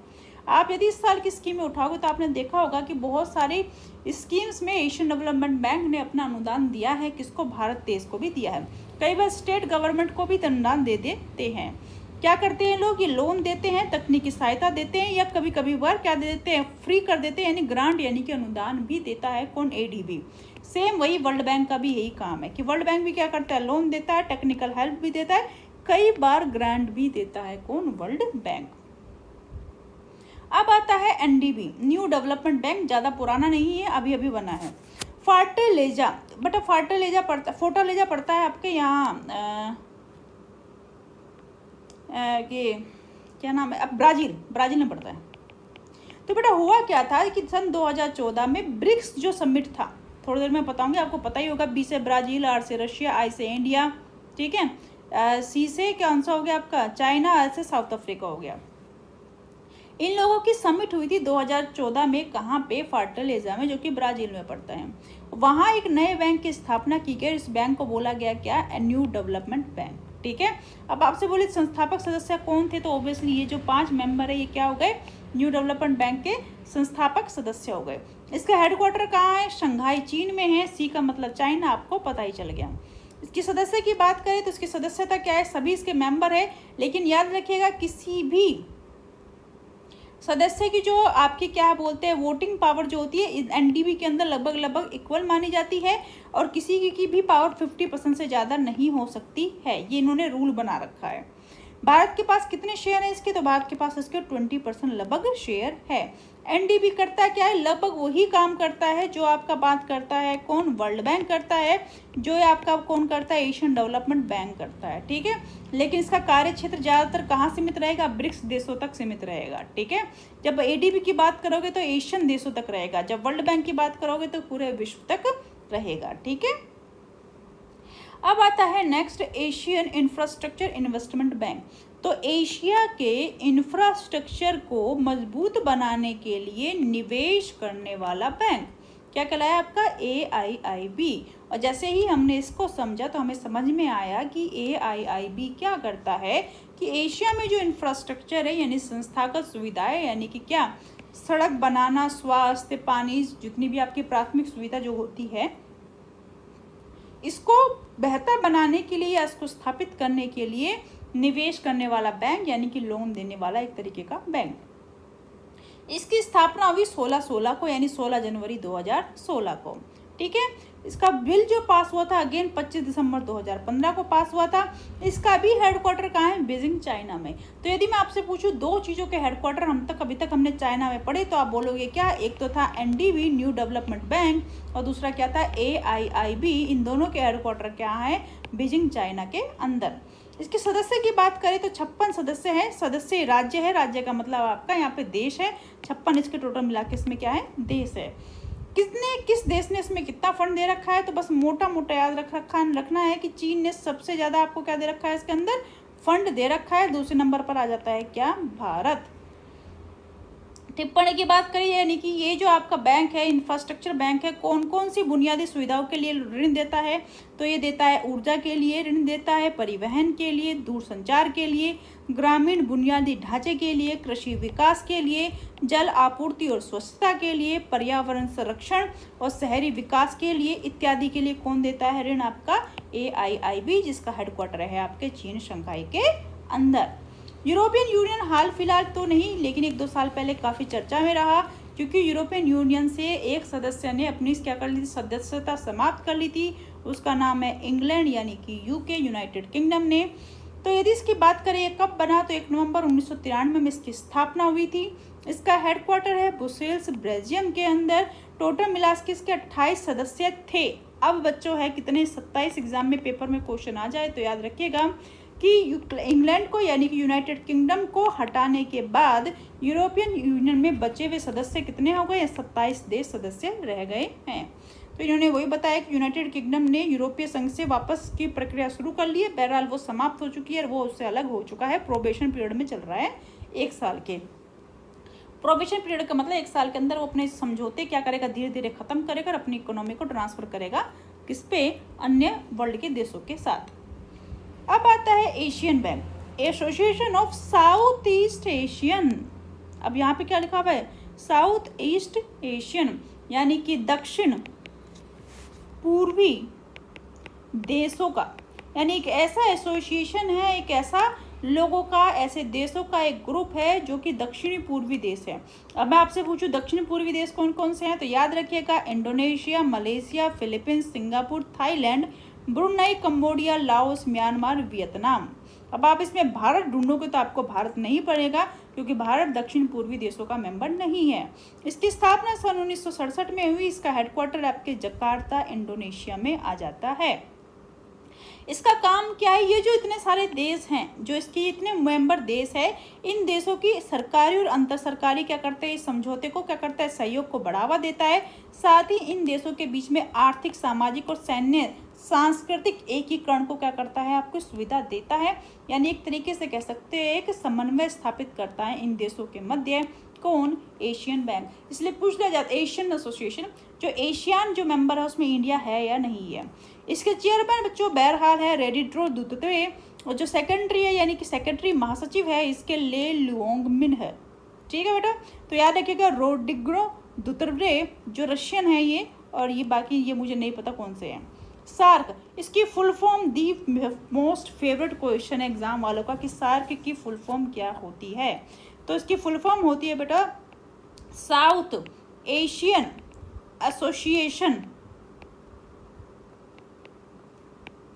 आप यदि इस साल की स्कीमें उठाओगे तो आपने देखा होगा कि बहुत सारी स्कीम्स में एशियन डेवलपमेंट बैंक ने अपना अनुदान दिया है, किसको, भारत देश को भी दिया है। कई बार स्टेट गवर्नमेंट को भी अनुदान दे देते हैं। क्या करते हैं लोग, ये लोन देते हैं, तकनीकी सहायता देते हैं, या कभी कभी बार क्या दे देते हैं, फ्री कर देते हैं, यानी ग्रांट यानी कि अनुदान भी देता है कौन, एडीबी। सेम वही वर्ल्ड बैंक का भी यही काम है कि वर्ल्ड बैंक भी क्या करता है, लोन देता है, टेक्निकल हेल्प भी देता है, कई बार ग्रांट भी देता है कौन, वर्ल्ड बैंक। अब आता है एनडीबी, न्यू डेवलपमेंट बैंक, ज़्यादा पुराना नहीं है, अभी अभी बना है। फोर्टालेजा, बेटा फोर्टालेजा पड़ता है आपके यहाँ ये क्या नाम है, अब ब्राज़ील में पड़ता है। तो बेटा हुआ क्या था कि सन 2014 में ब्रिक्स जो समिट था, थोड़ी देर में बताऊंगी, आपको पता ही होगा, बी से ब्राज़ील, आर से रशिया, आई से इंडिया, ठीक है, सी से कौन सा हो गया आपका, चाइना, आर से साउथ अफ्रीका हो गया। इन लोगों की समिट हुई थी 2014 में, कहाँ पे, फोर्टालेजा में, जो कि ब्राज़ील में पड़ता है। वहाँ एक नए बैंक की स्थापना की गई, इस बैंक को बोला गया क्या, न्यू डेवलपमेंट बैंक। ठीक है, अब आपसे बोले संस्थापक सदस्य कौन थे, तो ऑब्वियसली ये जो 5 मेंबर है ये क्या हो गए, न्यू डेवलपमेंट बैंक के संस्थापक सदस्य हो गए। इसका हेडक्वार्टर कहाँ है, शंघाई चीन में है, सी का मतलब चाइना, आपको पता ही चल गया। इसकी सदस्य की बात करें तो इसकी सदस्यता क्या है, सभी इसके मेंबर है, लेकिन याद रखिएगा किसी भी सदस्य की जो आपकी क्या बोलते हैं वोटिंग पावर जो होती है एनडीबी के अंदर लगभग लगभग इक्वल मानी जाती है और किसी की भी पावर 50% से ज़्यादा नहीं हो सकती है। ये इन्होंने रूल बना रखा है। भारत के पास कितने शेयर हैं इसके, तो भारत के पास इसके 20% लगभग शेयर है। एनडीबी करता क्या है, लगभग वही काम करता है जो आपका बात करता है कौन, वर्ल्ड बैंक करता है, जो आपका कौन करता है, एशियन डेवलपमेंट बैंक करता है। ठीक है, लेकिन इसका कार्य क्षेत्र ज़्यादातर कहाँ सीमित रहेगा, ब्रिक्स देशों तक सीमित रहेगा। ठीक है, जब एडीबी की बात करोगे तो एशियन देशों तक रहेगा, जब वर्ल्ड बैंक की बात करोगे तो पूरे विश्व तक रहेगा। ठीक है, अब आता है next Asian infrastructure investment bank. तो एशिया के इंफ्रास्ट्रक्चर को मजबूत बनाने के लिए निवेश करने वाला बैंक क्या कहलाया आपका, AIIB। और जैसे ही हमने इसको समझा तो हमें समझ में आया कि AIIB क्या करता है कि एशिया में जो इंफ्रास्ट्रक्चर है यानी संस्थागत सुविधाएं यानी कि क्या, सड़क बनाना, स्वास्थ्य, पानी, जितनी भी आपकी प्राथमिक सुविधा जो होती है इसको बेहतर बनाने के लिए या इसको स्थापित करने के लिए निवेश करने वाला बैंक यानी कि लोन देने वाला एक तरीके का बैंक। इसकी स्थापना हुई 16/16 को यानी 16 जनवरी 2016 को। ठीक है, इसका बिल जो पास हुआ था अगेन 25 दिसंबर 2015 को पास हुआ था। इसका भी हेडक्वार्टर कहाँ है, बीजिंग चाइना में। तो यदि मैं आपसे पूछूं दो चीज़ों के हेडक्वार्टर अभी तक हमने चाइना में पढ़े तो आप बोलोगे क्या, एक तो था एनडीबी न्यू डेवलपमेंट बैंक और दूसरा क्या था AIIB। इन दोनों के हेडक्वार्टर क्या है, बीजिंग चाइना के अंदर। इसके सदस्य की बात करें तो 56 सदस्य हैं। सदस्य राज्य है, राज्य का मतलब आपका यहाँ पे देश है। 56 इसके टोटल मिला के इसमें क्या है, देश है। किस देश ने इसमें कितना फंड दे रखा है, तो बस मोटा मोटा याद रखना है कि चीन ने सबसे ज़्यादा आपको क्या दे रखा है, इसके अंदर फंड दे रखा है। दूसरे नंबर पर आ जाता है क्या, भारत। टिप्पणी की बात करें यानी कि ये जो आपका बैंक है इंफ्रास्ट्रक्चर बैंक है, कौन कौन सी बुनियादी सुविधाओं के लिए ऋण देता है, तो ये देता है ऊर्जा के लिए ऋण देता है, परिवहन के लिए, दूरसंचार के लिए, ग्रामीण बुनियादी ढांचे के लिए, कृषि विकास के लिए, जल आपूर्ति और स्वच्छता के लिए, पर्यावरण संरक्षण और शहरी विकास के लिए इत्यादि के लिए कौन देता है ऋण, आपका AIIB, जिसका हेडक्वार्टर है आपके चीन शंघाई के अंदर। यूरोपियन यूनियन हाल फिलहाल तो नहीं लेकिन 1-2 साल पहले काफ़ी चर्चा में रहा क्योंकि यूरोपियन यूनियन से एक सदस्य ने अपनी क्या कर ली थी, सदस्यता समाप्त कर ली थी। उसका नाम है इंग्लैंड यानी कि UK, यूनाइटेड किंगडम ने। तो यदि इसकी बात करें ये कब बना, तो 1 नवंबर 1993 में इसकी स्थापना हुई थी। इसका हेडक्वार्टर है ब्रुसेल्स, बेल्जियम के अंदर। टोटल मिला के इसके 28 सदस्य थे। अब बच्चों है कितने, 27 एग्जाम में पेपर में क्वेश्चन आ जाए तो याद रखिएगा कि इंग्लैंड को यानी कि यूनाइटेड किंगडम को हटाने के बाद यूरोपियन यूनियन में बचे हुए सदस्य कितने हो गए, 27 देश सदस्य रह गए हैं। तो इन्होंने वही बताया कि यूनाइटेड किंगडम ने यूरोपीय संघ से वापस की प्रक्रिया शुरू कर ली है। बहरहाल वो समाप्त हो चुकी है और वो उससे अलग हो चुका है। प्रोबेशन पीरियड में चल रहा है 1 साल के। प्रोबेशन पीरियड का मतलब 1 साल के अंदर वो अपने समझौते क्या करेगा, धीरे धीरे खत्म करेगा और अपनी इकोनॉमी को ट्रांसफर करेगा किस पे, अन्य वर्ल्ड के देशों के साथ। अब आता है Asian bank, association of south east Asian. अब यहाँ पे क्या लिखा हुआ है, साउथ ईस्ट एशियन यानी कि दक्षिण पूर्वी देशों का, यानी एक ऐसा एसोसिएशन है, एक ऐसा लोगों का, ऐसे देशों का एक ग्रुप है जो कि दक्षिणी पूर्वी देश है। अब मैं आपसे पूछूं दक्षिणी पूर्वी देश कौन कौन से हैं, तो याद रखिएगा Indonesia, Malaysia, Philippines, Singapore, Thailand, Brunei, Cambodia, Laos, Myanmar, Vietnam. अब आप इसमें भारत ढूंढोगे तो आपको भारत नहीं पड़ेगा क्योंकि भारत दक्षिण पूर्वी देशों का मेंबर नहीं है। इसकी स्थापना सन 1967 में हुई। इसका हेडक्वार्टर आपके जकार्ता इंडोनेशिया में आ जाता है। इसका काम क्या है, ये जो इतने सारे देश हैं, जो इसके इतने मेंबर देश है, इन देशों की सरकारी और अंतर सरकारी क्या करते हैं, इस समझौते को क्या करता है, सहयोग को बढ़ावा देता है। साथ ही इन देशों के बीच में आर्थिक, सामाजिक और सैन्य सांस्कृतिक एकीकरण को क्या करता है, आपको सुविधा देता है। यानी एक तरीके से कह सकते हैं एक समन्वय स्थापित करता है इन देशों के मध्य। कौन, एशियन बैंक। इसलिए पूछ लिया जाता है एशियन एसोसिएशन, जो एशियान जो मेंबर है उसमें इंडिया है या नहीं है। इसके चेयरमैन बच्चों बहरहाल है रेडिड्रो दुतरे, और जो सेक्रेटरी है यानी कि सेक्रेटरी महासचिव है इसके ले लुओंगमिन है। ठीक है बेटा, तो याद रखिएगा रोडिग्रो दुतरे जो रशियन है ये, और ये बाकी ये मुझे नहीं पता कौन से हैं। सार्क, इसकी full form the most favourite question है एग्जाम वालों का कि सार्क की फुल फॉर्म क्या होती है। तो इसकी फुल फॉर्म होती है बेटा South Asian association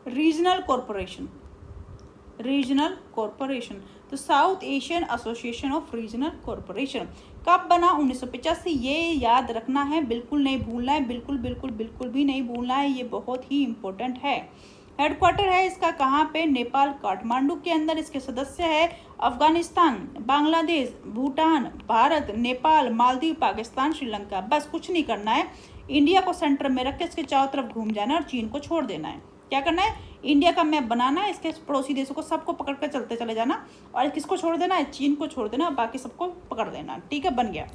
regional corporation. Regional corporation, तो South Asian association of regional corporation कब बना? 1985। ये याद रखना है, बिल्कुल नहीं भूलना है, बिल्कुल बिल्कुल बिल्कुल भी नहीं भूलना है, ये बहुत ही इंपॉर्टेंट है। हेडक्वार्टर है इसका कहाँ पे? नेपाल काठमांडू के अंदर। इसके सदस्य है अफगानिस्तान, बांग्लादेश, भूटान, भारत, नेपाल, मालदीव, पाकिस्तान, श्रीलंका। बस कुछ नहीं करना है, इंडिया को सेंटर में रख के इसके चारों तरफ घूम जाना है और चीन को छोड़ देना है। क्या करना है? इंडिया का मैप बनाना है, इसके पड़ोसी देशों को सबको पकड़ कर चलते चले जाना, और किसको छोड़ देना है? चीन को छोड़ देना, बाकी सबको पकड़ देना। ठीक है, बन गया।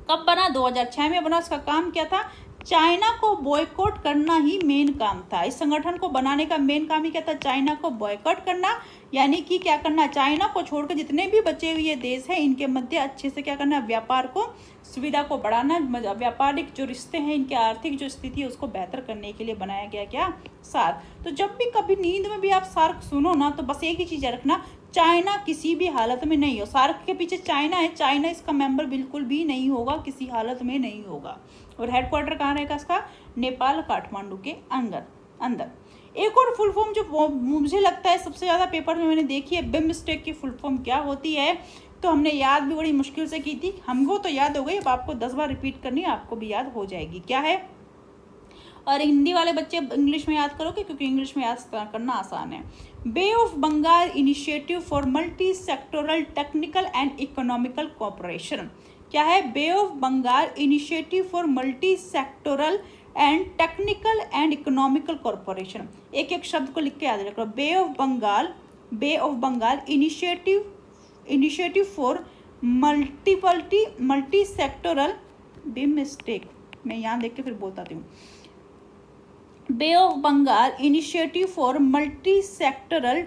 कब बना? 2006 में बना। इसका काम क्या था? चाइना को बॉयकॉट करना ही मेन काम था। इस संगठन को बनाने का मेन काम ही क्या था? चाइना को बॉयकॉट करना, यानी कि क्या करना? चाइना को छोड़कर जितने भी बचे हुए देश हैं इनके मध्य अच्छे से क्या करना? व्यापार को, सुविधा को बढ़ाना, व्यापारिक जो रिश्ते हैं, इनके आर्थिक जो स्थिति है उसको बेहतर करने के लिए बनाया गया क्या? सार्क। तो जब भी कभी नींद में भी आप सार्क सुनो ना, तो बस एक ही चीज रखना, चाइना किसी भी हालत में नहीं हो। सार्क के पीछे चाइना है, चाइना इसका मेंबर बिल्कुल भी नहीं होगा, किसी हालत में नहीं होगा। और हेडक्वार्टर कहाँ रहेगा इसका? नेपाल काठमांडू के अंदर। एक और फुल फॉर्म जो मुझे लगता है सबसे ज़्यादा पेपर में मैंने देखी है, बिमस्टेक की फुल फॉर्म क्या होती है, तो हमने याद भी बड़ी मुश्किल से की थी, हमको तो याद हो गई, अब आपको 10 बार रिपीट करनी है, आपको भी याद हो जाएगी। क्या है? और हिंदी वाले बच्चे इंग्लिश में याद करोगे, क्योंकि इंग्लिश में याद करना आसान है। Bay of Bengal initiative for multi sectoral technical and economical cooperation. क्या है? Bay of Bengal initiative for multi sectoral and technical and economical corporation. एक एक शब्द को लिख के याद रखो। Bay of Bengal initiative for multi sectoral, mistake, मैं यहाँ देख के फिर बोलती हूँ। Bay of Bengal initiative for multi sectoral,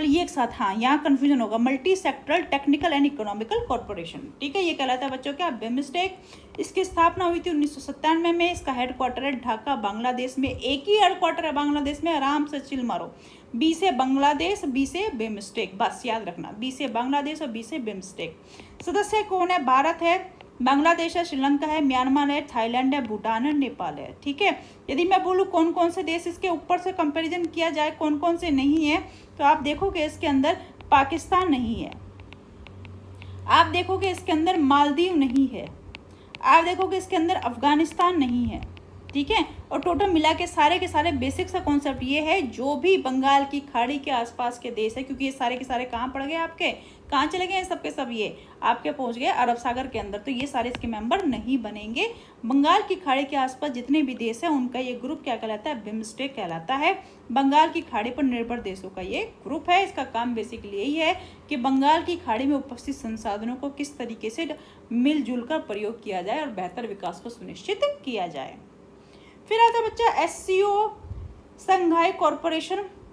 ये एक साथ, हाँ यहाँ कंफ्यूजन होगा, multi sectoral technical and economical corporation. ठीक है, ये कहलाता है बच्चों क्या? मिस्टेक। इसकी स्थापना हुई थी 1997 में। इसका हेडक्वार्टर है ढाका, बांग्लादेश में। एक ही हेडक्वार्टर है बांग्लादेश में, आराम से चिल मारो। बी से बांग्लादेश, बी से बेमिस्टेक, बस याद रखना, बी से बांग्लादेश और बी से बेमिस्टेक। सदस्य कौन है? भारत है, बांग्लादेश है, श्रीलंका है, म्यांमार है, थाईलैंड है, भूटान है, नेपाल है। ठीक है, यदि मैं बोलूँ कौन कौन से देश इसके ऊपर से कंपैरिजन किया जाए कौन कौन से नहीं है, तो आप देखोगे इसके अंदर पाकिस्तान नहीं है, आप देखोगे इसके अंदर मालदीव नहीं है, आप देखोगे इसके अंदर अफगानिस्तान नहीं है। ठीक है, और टोटल मिला के सारे बेसिक सा कॉन्सेप्ट ये है, जो भी बंगाल की खाड़ी के आसपास के देश है, क्योंकि ये सारे के सारे कहाँ पड़ गए आपके, कहाँ चले गए सब के सब, ये आपके पहुंच गए अरब सागर के अंदर, तो ये सारे इसके मेंबर नहीं बनेंगे। बंगाल की खाड़ी के आसपास जितने भी देश हैं उनका ये ग्रुप क्या कहलाता है? बिम्स्टेक कहलाता है। बंगाल की खाड़ी पर निर्भर देशों का ये ग्रुप है। इसका काम बेसिकली यही है कि बंगाल की खाड़ी में उपस्थित संसाधनों को किस तरीके से मिलजुल कर प्रयोग किया जाए और बेहतर विकास को सुनिश्चित किया जाए। फिर आता है बच्चा SCO,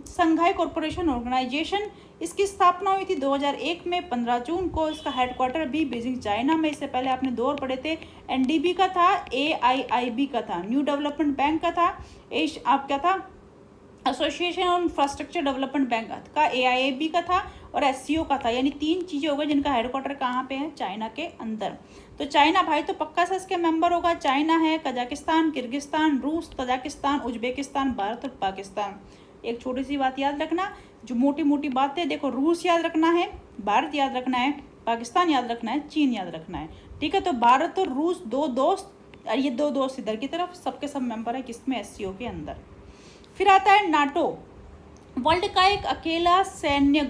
संघाई कॉरपोरेशन ऑर्गेनाइजेशन। इसकी स्थापना हुई थी 2001 में 15 जून को। इसका हेडक्वार्टर भी बीजिंग चाइना में। इससे पहले आपने 2 और पढ़े थे, NDB का था, AIIB का था, न्यू डेवलपमेंट बैंक का था, आप क्या था, association on infrastructure development bank का, AIIB का था, और SCO का था। यानी 3 चीज़ें हो गई जिनका हेडक्वार्टर कहाँ पे है? चाइना के अंदर। तो चाइना भाई तो पक्का से इसके मेंबर होगा। चाइना है, कजाकिस्तान, किर्गिस्तान, रूस, तजाकिस्तान, उज्बेकिस्तान, भारत और पाकिस्तान। एक छोटी सी बात याद रखना, जो मोटी मोटी बातें देखो, रूस याद रखना है, भारत याद रखना है, पाकिस्तान याद रखना है, चीन याद रखना है। ठीक है, तो भारत और रूस 2 दोस्त, और ये 2 दोस्त इधर की तरफ, सबके सब मेंबर है किसमें? SCO के अंदर। फिर आता है नाटो, वर्ल्ड का एक अकेला सैन्य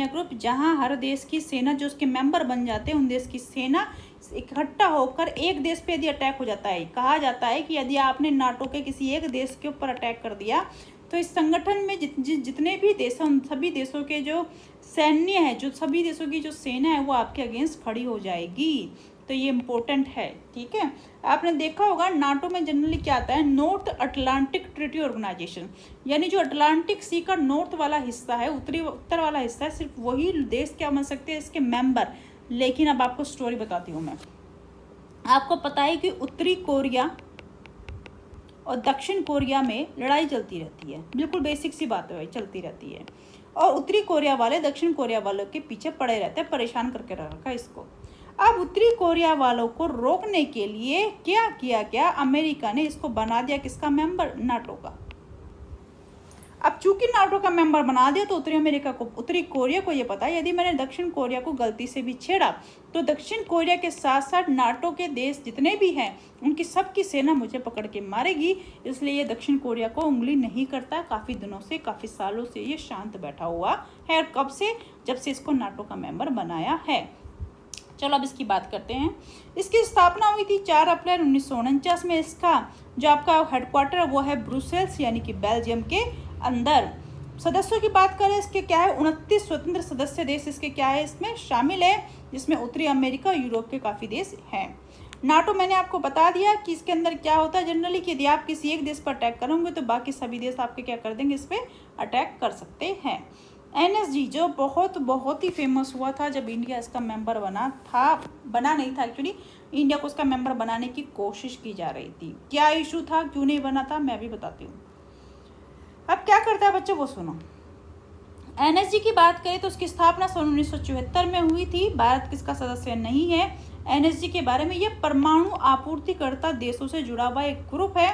ग्रुप, जहां हर देश की सेना, जो उसके मेंबर बन जाते हैं, उन देश की सेना इकट्ठा होकर एक देश पे यदि अटैक हो जाता है, कहा जाता है कि यदि आपने नाटो के किसी एक देश के ऊपर अटैक कर दिया, तो इस संगठन में जितने भी देश हैं, उन सभी देशों के जो सैन्य है, जो सभी देशों की जो सेना है, वो आपके अगेंस्ट खड़ी हो जाएगी। तो ये इम्पोर्टेंट है। ठीक है, आपने देखा होगा नाटो में जनरली क्या आता है? नॉर्थ अटलांटिक ट्रीटी ऑर्गेनाइजेशन, यानी जो अटलांटिक सी का नॉर्थ वाला हिस्सा है, उत्तर वाला हिस्सा है, सिर्फ वही देश क्या बन सकते हैं इसके मेंबर। लेकिन अब आपको स्टोरी बताती हूँ मैं। आपको पता है कि उत्तरी कोरिया और दक्षिण कोरिया में लड़ाई चलती रहती है, बिल्कुल बेसिक सी बात है भाई, चलती रहती है। और उत्तरी कोरिया वाले दक्षिण कोरिया वालों के पीछे पड़े रहते हैं, परेशान करके रखा इसको। अब उत्तरी कोरिया वालों को रोकने के लिए क्या किया गया, अमेरिका ने इसको बना दिया किसका मेंबर, नाटो का। अब चूंकि नाटो का मेंबर बना दिया तो उत्तरी कोरिया को ये पता है यदि मैंने दक्षिण कोरिया को गलती से भी छेड़ा तो दक्षिण कोरिया के साथ साथ नाटो के देश जितने भी हैं उनकी सबकी सेना मुझे पकड़ के मारेगी, इसलिए ये दक्षिण कोरिया को उंगली नहीं करता। काफ़ी दिनों से, काफ़ी सालों से ये शांत बैठा हुआ है। और कब से, जब से इसको नाटो का मेंबर बनाया है। चलो अब इसकी बात करते हैं। इसकी स्थापना हुई थी 4 अप्रैल 1949 में। इसका जो आपका हेडक्वार्टर है वो है ब्रुसेल्स यानी कि बेल्जियम के अंदर। सदस्यों की बात करें, इसके क्या है 29 स्वतंत्र सदस्य देश इसके क्या है इसमें शामिल है, जिसमें उत्तरी अमेरिका, यूरोप के काफ़ी देश हैं। नाटो मैंने आपको बता दिया कि इसके अंदर क्या होता है जनरली, कि यदि आप किसी एक देश पर अटैक करोगे तो बाकी सभी देश आपके क्या कर देंगे, इस पर अटैक कर सकते हैं। NSG जो बहुत ही फेमस हुआ था जब इंडिया इसका मेंबर बना नहीं था एक्चुअली, इंडिया को उसका मेंबर बनाने की कोशिश की जा रही थी। क्या इशू था, क्यों नहीं बना था, मैं भी बताती हूँ। अब क्या करता है बच्चों वो सुनो। NSG की बात करें तो उसकी स्थापना सन 1974 में हुई थी। भारत किसका सदस्य नहीं है NSG के बारे में। यह परमाणु आपूर्तिकर्ता देशों से जुड़ा हुआ एक ग्रुप है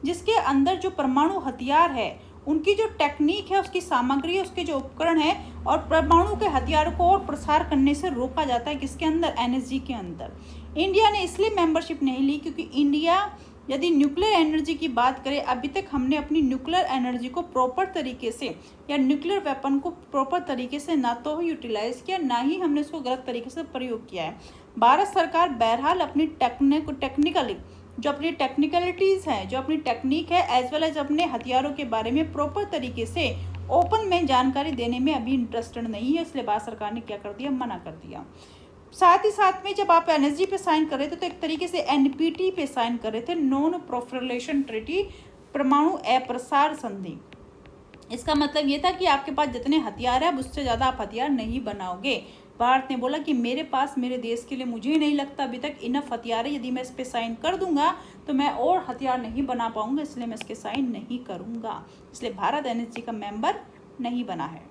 जिसके अंदर जो परमाणु हथियार है, उनकी जो टेक्निक है, उसकी सामग्री है, उसके जो उपकरण है, और परमाणु के हथियारों को और प्रसार करने से रोका जाता है किसके अंदर, NSG के अंदर। इंडिया ने इसलिए मेंबरशिप नहीं ली क्योंकि इंडिया यदि न्यूक्लियर एनर्जी की बात करें, अभी तक हमने अपनी न्यूक्लियर एनर्जी को प्रॉपर तरीके से या न्यूक्लियर वेपन को प्रॉपर तरीके से ना तो यूटिलाइज किया, ना ही हमने उसको गलत तरीके से प्रयोग किया है। भारत सरकार बहरहाल अपनी टेक्निकली जो अपनी टेक्निकलिटीज़ हैं, जो अपनी टेक्निक है, एज वेल एज अपने हथियारों के बारे में प्रॉपर तरीके से ओपन में जानकारी देने में अभी इंटरेस्टेड नहीं है, इसलिए भारत सरकार ने क्या कर दिया, मना कर दिया। साथ ही साथ में जब आप NSG पे साइन कर रहे थे तो एक तरीके से NPT पे साइन कर रहे थे, नॉन प्रोलिफरेशन ट्रीटी, परमाणु अप्रसार संधि। इसका मतलब ये था कि आपके पास जितने हथियार है उससे ज़्यादा आप हथियार नहीं बनाओगे। भारत ने बोला कि मेरे पास, मेरे देश के लिए मुझे नहीं लगता अभी तक इनफ हथियार है, यदि मैं इस पर साइन कर दूंगा तो मैं और हथियार नहीं बना पाऊंगा, इसलिए मैं इसके साइन नहीं करूंगा। इसलिए भारत NSG का मेंबर नहीं बना है।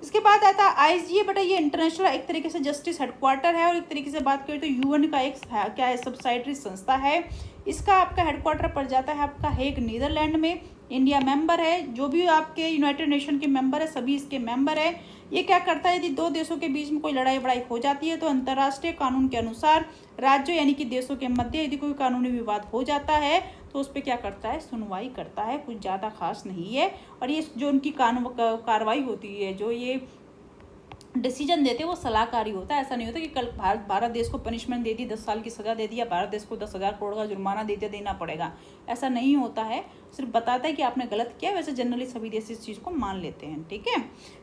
इसके बाद आता है ISGA। बेटा ये इंटरनेशनल एक तरीके से जस्टिस हेडक्वार्टर है, और एक तरीके से बात करें तो UN का एक क्या है, सब्सिडरी संस्था है। इसका आपका हेडक्वार्टर पड़ जाता है आपका हेग, नीदरलैंड में। इंडिया मेंबर है, जो भी आपके यूनाइटेड नेशन के मेंबर है सभी इसके मेंबर है। ये क्या करता है, यदि दो देशों के बीच में कोई लड़ाई वड़ाई हो जाती है तो अंतर्राष्ट्रीय कानून के अनुसार राज्यों यानी कि देशों के मध्य यदि कोई कानूनी विवाद हो जाता है तो उस पर क्या करता है, सुनवाई करता है। कुछ ज़्यादा खास नहीं है। और ये जो उनकी कार्रवाई होती है, जो ये डिसीजन देते हैं वो सलाहकारी होता है। ऐसा नहीं होता कि कल भारत देश को पनिशमेंट दे दी, 10 साल की सज़ा दे दी, या भारत देश को 10,000 करोड़ का जुर्माना देना पड़ेगा, ऐसा नहीं होता है। सिर्फ बताता है कि आपने गलत किया। वैसे जनरली सभी देश इस चीज़ को मान लेते हैं, ठीक है।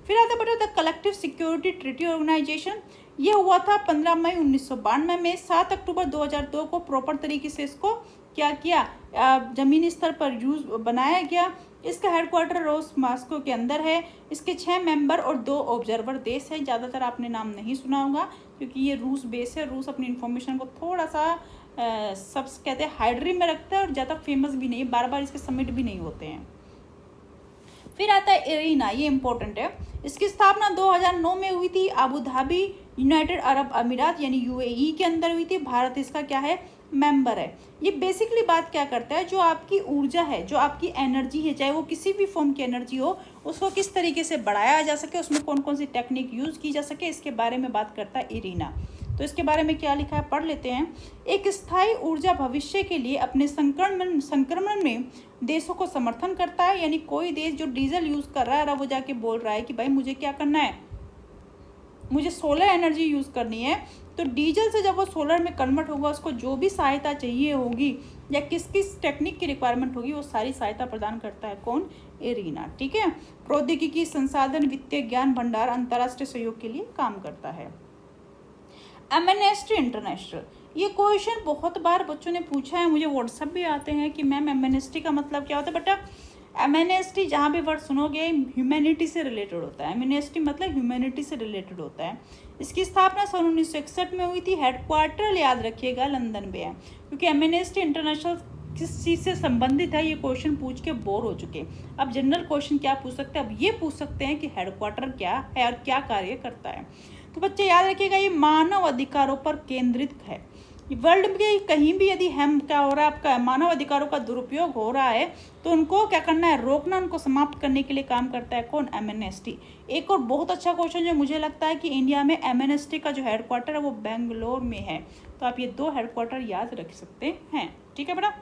फिर आता है the collective security treaty organisation. ये हुआ था 15 मई 1992 में। 7 अक्टूबर 2002 को प्रॉपर तरीके से इसको क्या किया, ज़मीनी स्तर पर बनाया गया। इसका हेडक्वार्टर रूस मॉस्को के अंदर है। इसके 6 मेंबर और 2 ऑब्जर्वर देश हैं। ज़्यादातर आपने नाम नहीं सुना होगा क्योंकि ये रूस बेस है। रूस अपनी इन्फॉर्मेशन को थोड़ा सा सब कहते हैं हाइड्री में रखता है और ज़्यादा फेमस भी नहीं, बार बार इसके समिट भी नहीं होते हैं। फिर आता है इरीना, ये इंपॉर्टेंट है। इसकी स्थापना 2009 में हुई थी, अबू धाबी यूनाइटेड अरब अमीरात यानी UAE के अंदर हुई थी। भारत इसका क्या है, मेंबर है। ये बेसिकली बात क्या करता है, जो आपकी ऊर्जा है, जो आपकी एनर्जी है, चाहे वो किसी भी फॉर्म की एनर्जी हो, उसको किस तरीके से बढ़ाया जा सके, उसमें कौन कौन सी टेक्निक यूज़ की जा सके, इसके बारे में बात करता है इरीना। तो इसके बारे में क्या लिखा है, पढ़ लेते हैं। एक स्थायी ऊर्जा भविष्य के लिए अपने संक्रमण में देशों को समर्थन करता है। यानी कोई देश जो डीजल यूज़ कर रहा है वो जाके बोल रहा है कि भाई मुझे क्या करना है, मुझे सोलर एनर्जी यूज़ करनी है, तो डीजल से जब वो सोलर में कन्वर्ट होगा उसको जो भी सहायता चाहिए होगी या किस किस टेक्निक की रिक्वायरमेंट होगी वो सारी सहायता प्रदान करता है कौन, इरीना, ठीक है। प्रौद्योगिकी, संसाधन, वित्तीय ज्ञान भंडार, अंतर्राष्ट्रीय सहयोग के लिए काम करता है। एमनेस्टी इंटरनेशनल, ये क्वेश्चन बहुत बार बच्चों ने पूछा है, मुझे व्हाट्सएप भी आते हैं कि मैम एमनेस्टी का मतलब क्या होता है। बेटा एमनेस्टी जहाँ भी वर्ड सुनोगे ह्यूमैनिटी से रिलेटेड होता है। एमनेस्टी मतलब ह्यूमैनिटी से रिलेटेड होता है। इसकी स्थापना सन 1961 में हुई थी। हेडक्वार्टर याद रखिएगा लंदन में है, क्योंकि एमनेस्टी इंटरनेशनल किस चीज़ से संबंधित है, ये क्वेश्चन पूछ के बोर हो चुके। अब जनरल क्वेश्चन क्या पूछ सकते हैं, अब ये पूछ सकते हैं कि हेडक्वार्टर क्या है और क्या कार्य करता है। तो बच्चे याद रखिएगा, ये मानव अधिकारों पर केंद्रित है। वर्ल्ड में कहीं भी यदि हम क्या हो रहा है, आपका मानव अधिकारों का दुरुपयोग हो रहा है तो उनको क्या करना है, रोकना, उनको समाप्त करने के लिए काम करता है कौन, एमनेस्टी। एक और बहुत अच्छा क्वेश्चन जो मुझे लगता है कि इंडिया में एमनेस्टी का जो हेडक्वार्टर है वो बेंगलोर में है, तो आप ये 2 हेडक्वार्टर याद रख सकते हैं। ठीक है बेटा।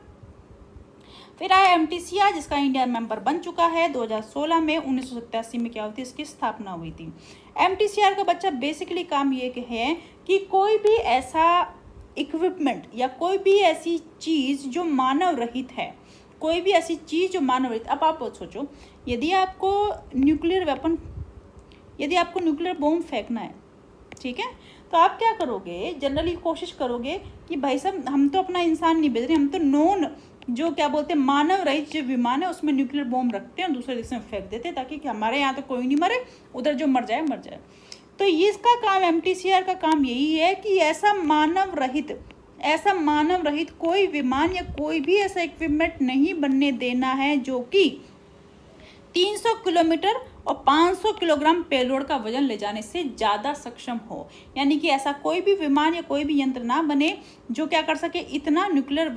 फिर आया एमटीसीआर, जिसका इंडिया मेंबर बन चुका है 2016 में। 1987 में क्या होती है, इसकी स्थापना हुई थी। एमटीसीआर का बच्चा बेसिकली काम ये है कि कोई भी ऐसा इक्विपमेंट या कोई भी ऐसी चीज़ जो मानव रहित है, कोई भी ऐसी चीज़ जो मानव रहित। अब आप सोचो, यदि आपको न्यूक्लियर बॉम्ब फेंकना है, ठीक है, तो आप क्या करोगे, जनरली कोशिश करोगे कि भाई साहब हम तो अपना इंसान नहीं भेज रहे, हम तो नॉन जो क्या बोलते हैं मानव रहित जो विमान है उसमें न्यूक्लियर बॉम्ब रखते हैं और दूसरे देश में फेंक देते हैं, ताकि कि हमारे यहाँ तो कोई नहीं मरे, उधर जो मर जाए मर जाए। तो इसका काम, एमटीसीआर का काम यही है कि ऐसा मानव रहित कोई विमान या कोई भी ऐसा इक्विपमेंट नहीं बनने देना है जो कि 300 किलोमीटर और 500 किलोग्राम पेलोड का वजन ले जाने से ज़्यादा सक्षम हो। यानी कि ऐसा कोई भी विमान या कोई भी यंत्र ना बने जो क्या कर सके, इतना न्यूक्लियर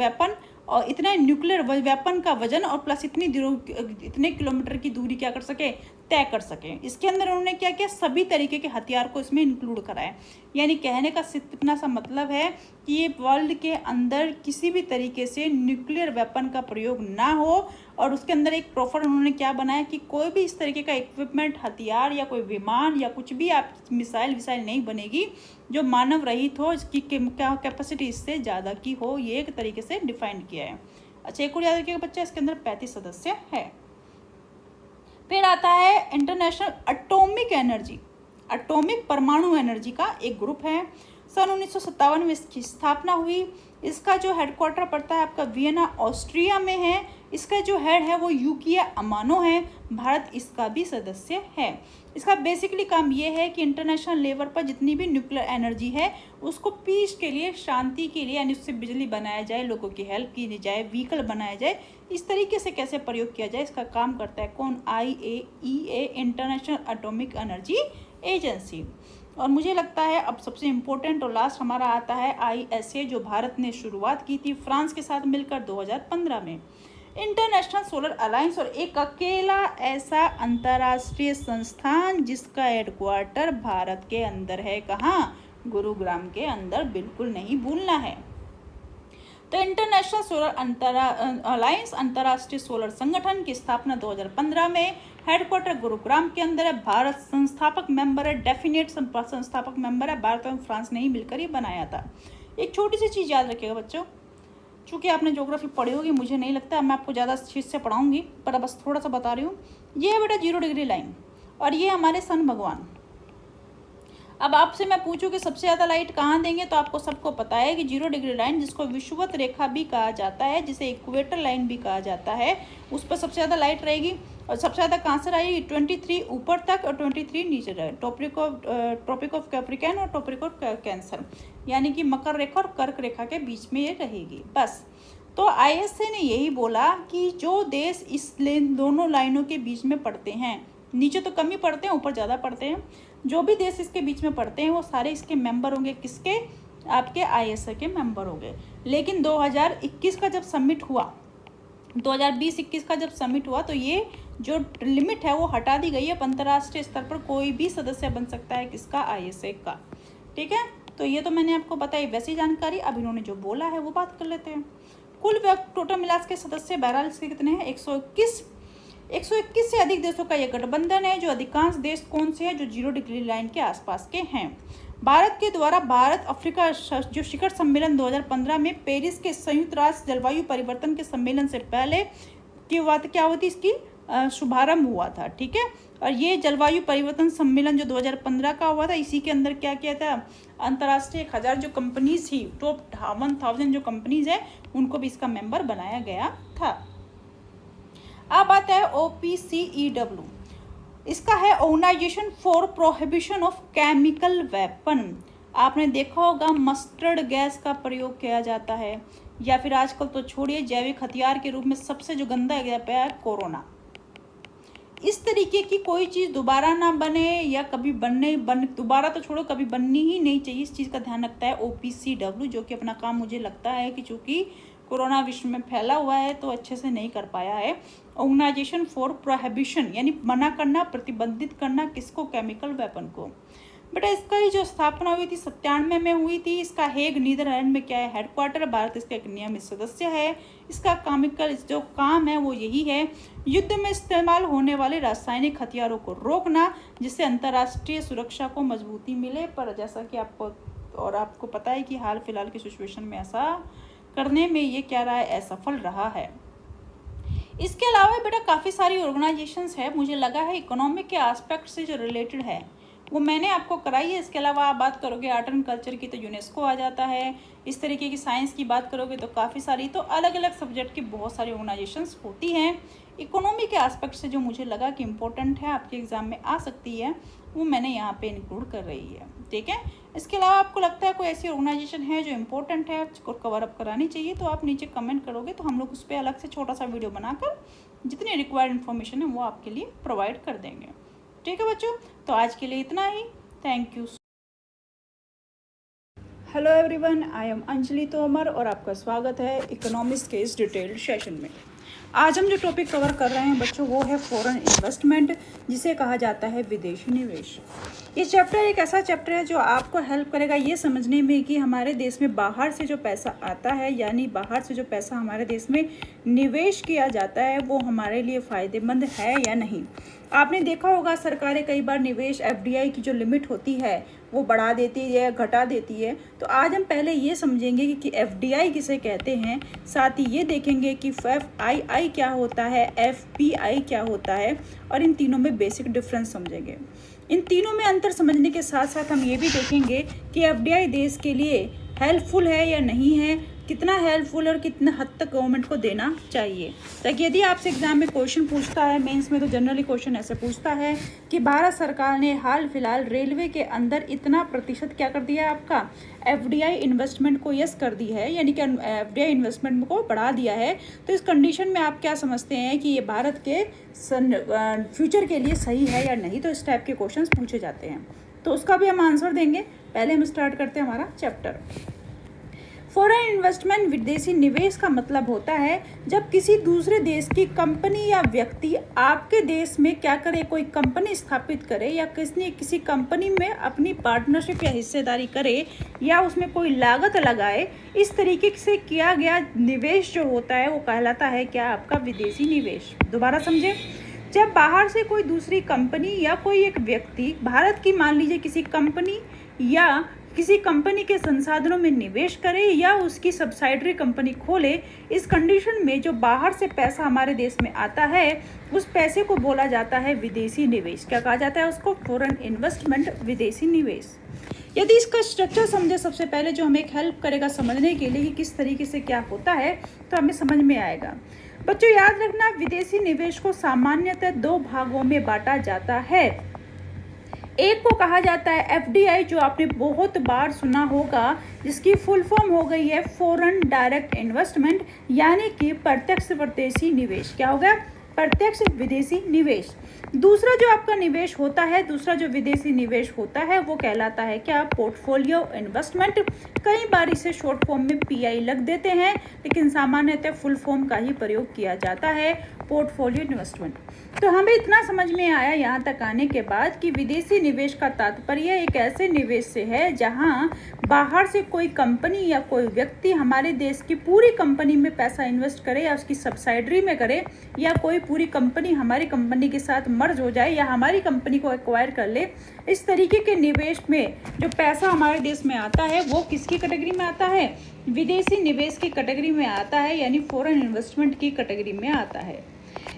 वेपन का वजन और प्लस इतने किलोमीटर की दूरी क्या कर सके, तय कर सके। इसके अंदर उन्होंने क्या किया, सभी तरीके के हथियार को इसमें इंक्लूड कराया। यानी कहने का इतना सा मतलब है कि ये वर्ल्ड के अंदर किसी भी तरीके से न्यूक्लियर वेपन का प्रयोग ना हो, और उसके अंदर एक प्रॉपर उन्होंने क्या बनाया कि कोई भी इस तरीके का इक्विपमेंट, हथियार या कोई विमान या कुछ भी आप मिसाइल नहीं बनेगी जो मानव रहित हो, इसकी क्या कैपेसिटी इससे ज़्यादा की हो, ये एक तरीके से डिफाइन किया है। अच्छा, एक और याद रखिएगा बच्चा, इसके अंदर 35 सदस्य है। फिर आता है इंटरनेशनल एटॉमिक परमाणु एनर्जी का एक ग्रुप है। सन 1957 में इसकी स्थापना हुई। इसका जो हेडक्वार्टर पड़ता है आपका वियना, ऑस्ट्रिया में है। इसका जो हेड है वो यूकिया अमानो है। भारत इसका भी सदस्य है। इसका बेसिकली काम ये है कि इंटरनेशनल लेवल पर जितनी भी न्यूक्लियर एनर्जी है उसको पीस के लिए, शांति के लिए, यानी उससे बिजली बनाया जाए, लोगों की हेल्प की जाए, व्हीकल बनाया जाए, इस तरीके से कैसे प्रयोग किया जाए, इसका काम करता है कौन, IAEA, international atomic energy agency. और मुझे लगता है अब सबसे इम्पोर्टेंट और लास्ट हमारा आता है ISA, जो भारत ने शुरुआत की थी फ्रांस के साथ मिलकर 2015 में। इंटरनेशनल सोलर अलायंस, और एक अकेला ऐसा अंतर्राष्ट्रीय संस्थान जिसका हेडक्वार्टर भारत के अंदर है। कहाँ, गुरुग्राम के अंदर, बिल्कुल नहीं भूलना है। तो इंटरनेशनल सोलर अलायंस, अंतर्राष्ट्रीय सोलर संगठन की स्थापना 2015 में, हेडक्वार्टर गुरुग्राम के अंदर है। भारत संस्थापक मेंबर है, डेफिनेट संस्थापक मेंबर है। भारत और फ्रांस ने ही मिलकर ही बनाया था। एक छोटी सी चीज़ याद रखिएगा बच्चों, चूँकि आपने ज्योग्राफी पढ़ी होगी, मुझे नहीं लगता मैं आपको ज़्यादा चीज़ से पढ़ाऊँगी, पर बस थोड़ा सा बता रही हूँ। ये है बेटा 0 डिग्री लाइन, और ये हमारे सन भगवान। अब आपसे मैं पूछूं कि सबसे ज़्यादा लाइट कहाँ देंगे, तो आपको सबको पता है कि 0 डिग्री लाइन, जिसको विषुवत रेखा भी कहा जाता है, जिसे इक्वेटर लाइन भी कहा जाता है, उस पर सबसे ज़्यादा लाइट रहेगी। और सबसे ज़्यादा कहाँ से रहेगी, 23 ऊपर तक और 23 नीचे रहे, टॉपिक ऑफ कैप्रिकॉर्न और टॉपिक ऑफ कैंसर, यानी कि मकर रेखा और कर्क रेखा के बीच में ये रहेगी बस। तो ISA ने यही बोला कि जो देश इस दोनों लाइनों के बीच में पड़ते हैं, नीचे तो कम ही पड़ते हैं, ऊपर ज़्यादा पड़ते हैं, जो भी देश इसके बीच में पड़ते हैं वो सारे इसके मेंबर होंगे। किसके, आपके ISA के मेंबर होंगे। लेकिन 2021 का जब समिट हुआ, 2020-21 का जब समिट हुआ, तो ये जो लिमिट है वो हटा दी गई है। अंतर्राष्ट्रीय स्तर पर कोई भी सदस्य बन सकता है किसका, ISA का। ठीक है, तो ये तो मैंने आपको बताई वैसी जानकारी। अब इन्होंने जो बोला है वो बात कर लेते हैं। कुल टोटल मिला के सदस्य बहरहाल इसके कितने हैं, 121 से अधिक देशों का यह गठबंधन है। जो अधिकांश देश कौन से हैं, जो 0 डिग्री लाइन के आसपास के हैं। भारत के द्वारा भारत अफ्रीका जो शिखर सम्मेलन 2015 में पेरिस के संयुक्त राष्ट्र जलवायु परिवर्तन के सम्मेलन से पहले की बात क्या होती, इसकी शुभारंभ हुआ था। ठीक है, और ये जलवायु परिवर्तन सम्मेलन जो 2015 का हुआ था, इसी के अंदर क्या किया था, अंतर्राष्ट्रीय 1000 जो कंपनीज थी, टॉप 1000 जो कंपनीज है, उनको भी इसका मेंबर बनाया गया था। अब आता है OPCEW, इसका है organisation for prohibition of chemical weapon. आपने देखा होगा मस्टर्ड गैस का प्रयोग किया जाता है, या फिर आजकल तो छोड़िए जैविक हथियार के रूप में सबसे जो गंदा गया है कोरोना। इस तरीके की कोई चीज़ दोबारा ना बने या कभी दोबारा तो छोड़ो, कभी बननी ही नहीं चाहिए। इस चीज़ का ध्यान रखता है OPCW, जो कि अपना काम मुझे लगता है कि चूँकि कोरोना विश्व में फैला हुआ है तो अच्छे से नहीं कर पाया है। ऑर्गेनाइजेशन फॉर प्रोहिबिशन यानी मना करना, प्रतिबंधित करना किसको? केमिकल वेपन को। बट इसका ही जो स्थापना हुई थी 97 में हुई थी। इसका हेग नीदरलैंड में क्या है? हेडक्वार्टर। भारत इसका एक नियमित सदस्य है। इसका जो काम है वो यही है, युद्ध में इस्तेमाल होने वाले रासायनिक हथियारों को रोकना, जिससे अंतर्राष्ट्रीय सुरक्षा को मजबूती मिले। पर जैसा कि आपको पता है कि हाल फिलहाल की सिचुएशन में ऐसा करने में ये क्या रहा है? असफल रहा है। इसके अलावा बेटा काफ़ी सारी ऑर्गेनाइजेशंस है, मुझे लगा है इकोनॉमिक के एस्पेक्ट से जो रिलेटेड है वो मैंने आपको कराई है। इसके अलावा आप बात करोगे आर्ट एंड कल्चर की तो यूनेस्को आ जाता है। इस तरीके की साइंस की बात करोगे तो काफ़ी सारी, तो अलग अलग सब्जेक्ट की बहुत सारी ऑर्गेनाइजेशंस होती हैं। इकोनॉमी के एस्पेक्ट से जो मुझे लगा कि इम्पोर्टेंट है, आपके एग्जाम में आ सकती है, वो मैंने यहाँ पे इंक्लूड कर रही है। ठीक है, इसके अलावा आपको लगता है कोई ऐसी ऑर्गेनाइजेशन है जो इम्पोर्टेंट है और कवर अप करानी चाहिए तो आप नीचे कमेंट करोगे तो हम लोग उस पर अलग से छोटा सा वीडियो बनाकर जितनी रिक्वायर्ड इन्फॉर्मेशन है वो आपके लिए प्रोवाइड कर देंगे। ठीक है बच्चों, तो आज के लिए इतना ही। Thank you. Hello everyone, I am Anjali Tomar और आपका स्वागत है इकोनॉमिक्स के इस डिटेल्ड सेशन में। आज हम जो टॉपिक कवर कर रहे हैं बच्चों वो है फॉरेन इन्वेस्टमेंट, जिसे कहा जाता है विदेशी निवेश। ये चैप्टर एक ऐसा चैप्टर है जो आपको हेल्प करेगा ये समझने में कि हमारे देश में बाहर से जो पैसा आता है, यानी बाहर से जो पैसा हमारे देश में निवेश किया जाता है वो हमारे लिए फ़ायदेमंद है या नहीं। आपने देखा होगा सरकारें कई बार निवेश FDI की जो लिमिट होती है वो बढ़ा देती है, घटा देती है। तो आज हम पहले ये समझेंगे कि FDI किसे कहते हैं, साथ ही ये देखेंगे कि FII क्या होता है, FPI क्या होता है, और इन तीनों में बेसिक डिफरेंस समझेंगे। इन तीनों में अंतर समझने के साथ साथ हम ये भी देखेंगे कि FDI देश के लिए हेल्पफुल है या नहीं है, कितना हेल्पफुल और कितना हद तक गवर्नमेंट को देना चाहिए। ताकि यदि आपसे एग्जाम में क्वेश्चन पूछता है, मेंस में तो जनरली क्वेश्चन ऐसे पूछता है कि भारत सरकार ने हाल फिलहाल रेलवे के अंदर इतना प्रतिशत क्या कर दिया है आपका FDI इन्वेस्टमेंट को यस कर दी है, यानी कि FDI इन्वेस्टमेंट को बढ़ा दिया है। तो इस कंडीशन में आप क्या समझते हैं कि ये भारत के फ्यूचर के लिए सही है या नहीं? तो इस टाइप के क्वेश्चन पूछे जाते हैं, तो उसका भी हम आंसर देंगे। पहले हम स्टार्ट करते हैं हमारा चैप्टर। फॉरेन इन्वेस्टमेंट विदेशी निवेश का मतलब होता है जब किसी दूसरे देश की कंपनी या व्यक्ति आपके देश में क्या करे, कोई कंपनी स्थापित करे या किसी कंपनी में अपनी पार्टनरशिप या हिस्सेदारी करे या उसमें कोई लागत लगाए। इस तरीके से किया गया निवेश जो होता है वो कहलाता है क्या? आपका विदेशी निवेश। दोबारा समझे, जब बाहर से कोई दूसरी कंपनी या कोई एक व्यक्ति भारत की मान लीजिए किसी कंपनी या किसी कंपनी के संसाधनों में निवेश करे या उसकी सब्सिडरी कंपनी खोले, इस कंडीशन में जो बाहर से पैसा हमारे देश में आता है उस पैसे को बोला जाता है विदेशी निवेश। क्या कहा जाता है उसको? फॉरेन इन्वेस्टमेंट, विदेशी निवेश। यदि इसका स्ट्रक्चर समझे सबसे पहले, जो हमें एक हेल्प करेगा समझने के लिए कि किस तरीके से क्या होता है, तो हमें समझ में आएगा। बच्चों याद रखना, विदेशी निवेश को सामान्यतः दो भागों में बांटा जाता है। एक को कहा जाता है FDI, जो आपने बहुत बार सुना होगा, जिसकी फुल फॉर्म हो गई है फॉरेन डायरेक्ट इन्वेस्टमेंट, यानी कि प्रत्यक्ष विदेशी निवेश। क्या हो गया? प्रत्यक्ष विदेशी निवेश। दूसरा जो आपका निवेश होता है, दूसरा जो विदेशी निवेश होता है वो कहलाता है क्या? Portfolio investment. कई बार इसे शॉर्ट फॉर्म में PI लग देते हैं, लेकिन सामान्यतः फुल फॉर्म का ही प्रयोग किया जाता है, पोर्टफोलियो इन्वेस्टमेंट। तो हमें इतना समझ में आया यहाँ तक आने के बाद कि विदेशी निवेश का तात्पर्य एक ऐसे निवेश से है जहाँ बाहर से कोई कंपनी या कोई व्यक्ति हमारे देश की पूरी कंपनी में पैसा इन्वेस्ट करे या उसकी सब्सिडरी में करे, या कोई पूरी कंपनी हमारी कंपनी के साथ मर्ज हो जाए या हमारी कंपनी को एक्वायर कर ले। इस तरीके के निवेश में जो पैसा हमारे देश में आता है वो किसकी कैटेगरी में आता है? विदेशी निवेश की कैटेगरी में आता है, यानी फॉरेन इन्वेस्टमेंट की कैटेगरी में आता है।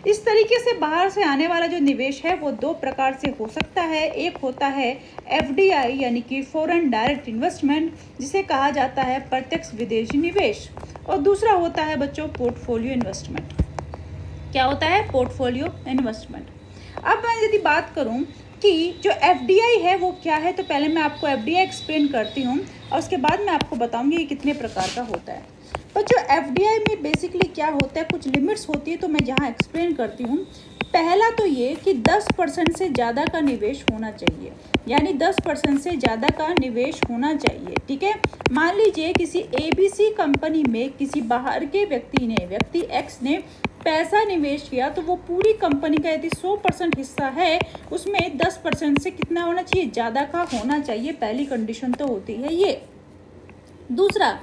इस तरीके से बाहर से आने वाला जो निवेश है वो दो प्रकार से हो सकता है। एक होता है FDI यानी कि फॉरेन डायरेक्ट इन्वेस्टमेंट, जिसे कहा जाता है प्रत्यक्ष विदेशी निवेश, और दूसरा होता है बच्चों पोर्टफोलियो इन्वेस्टमेंट। क्या होता है? Portfolio investment. अब मैं यदि बात करूं कि जो FDI है वो क्या है, तो पहले मैं आपको FDI एक्सप्लेन करती हूं और उसके बाद मैं आपको बताऊंगी कि कितने प्रकार का होता है। बच्चों एफडीआई में बेसिकली क्या होता है, कुछ लिमिट्स होती है, तो मैं जहाँ एक्सप्लेन करती हूँ। पहला तो ये कि 10% से ज़्यादा का निवेश होना चाहिए, यानी 10% से ज़्यादा का निवेश होना चाहिए, ठीक है। मान लीजिए किसी एबीसी कंपनी में किसी बाहर के व्यक्ति एक्स ने पैसा निवेश किया, तो वो पूरी कंपनी का यदि 100% हिस्सा है, उसमें 10% से कितना होना चाहिए, ज़्यादा का होना चाहिए। पहली कंडीशन तो होती है ये। दूसरा,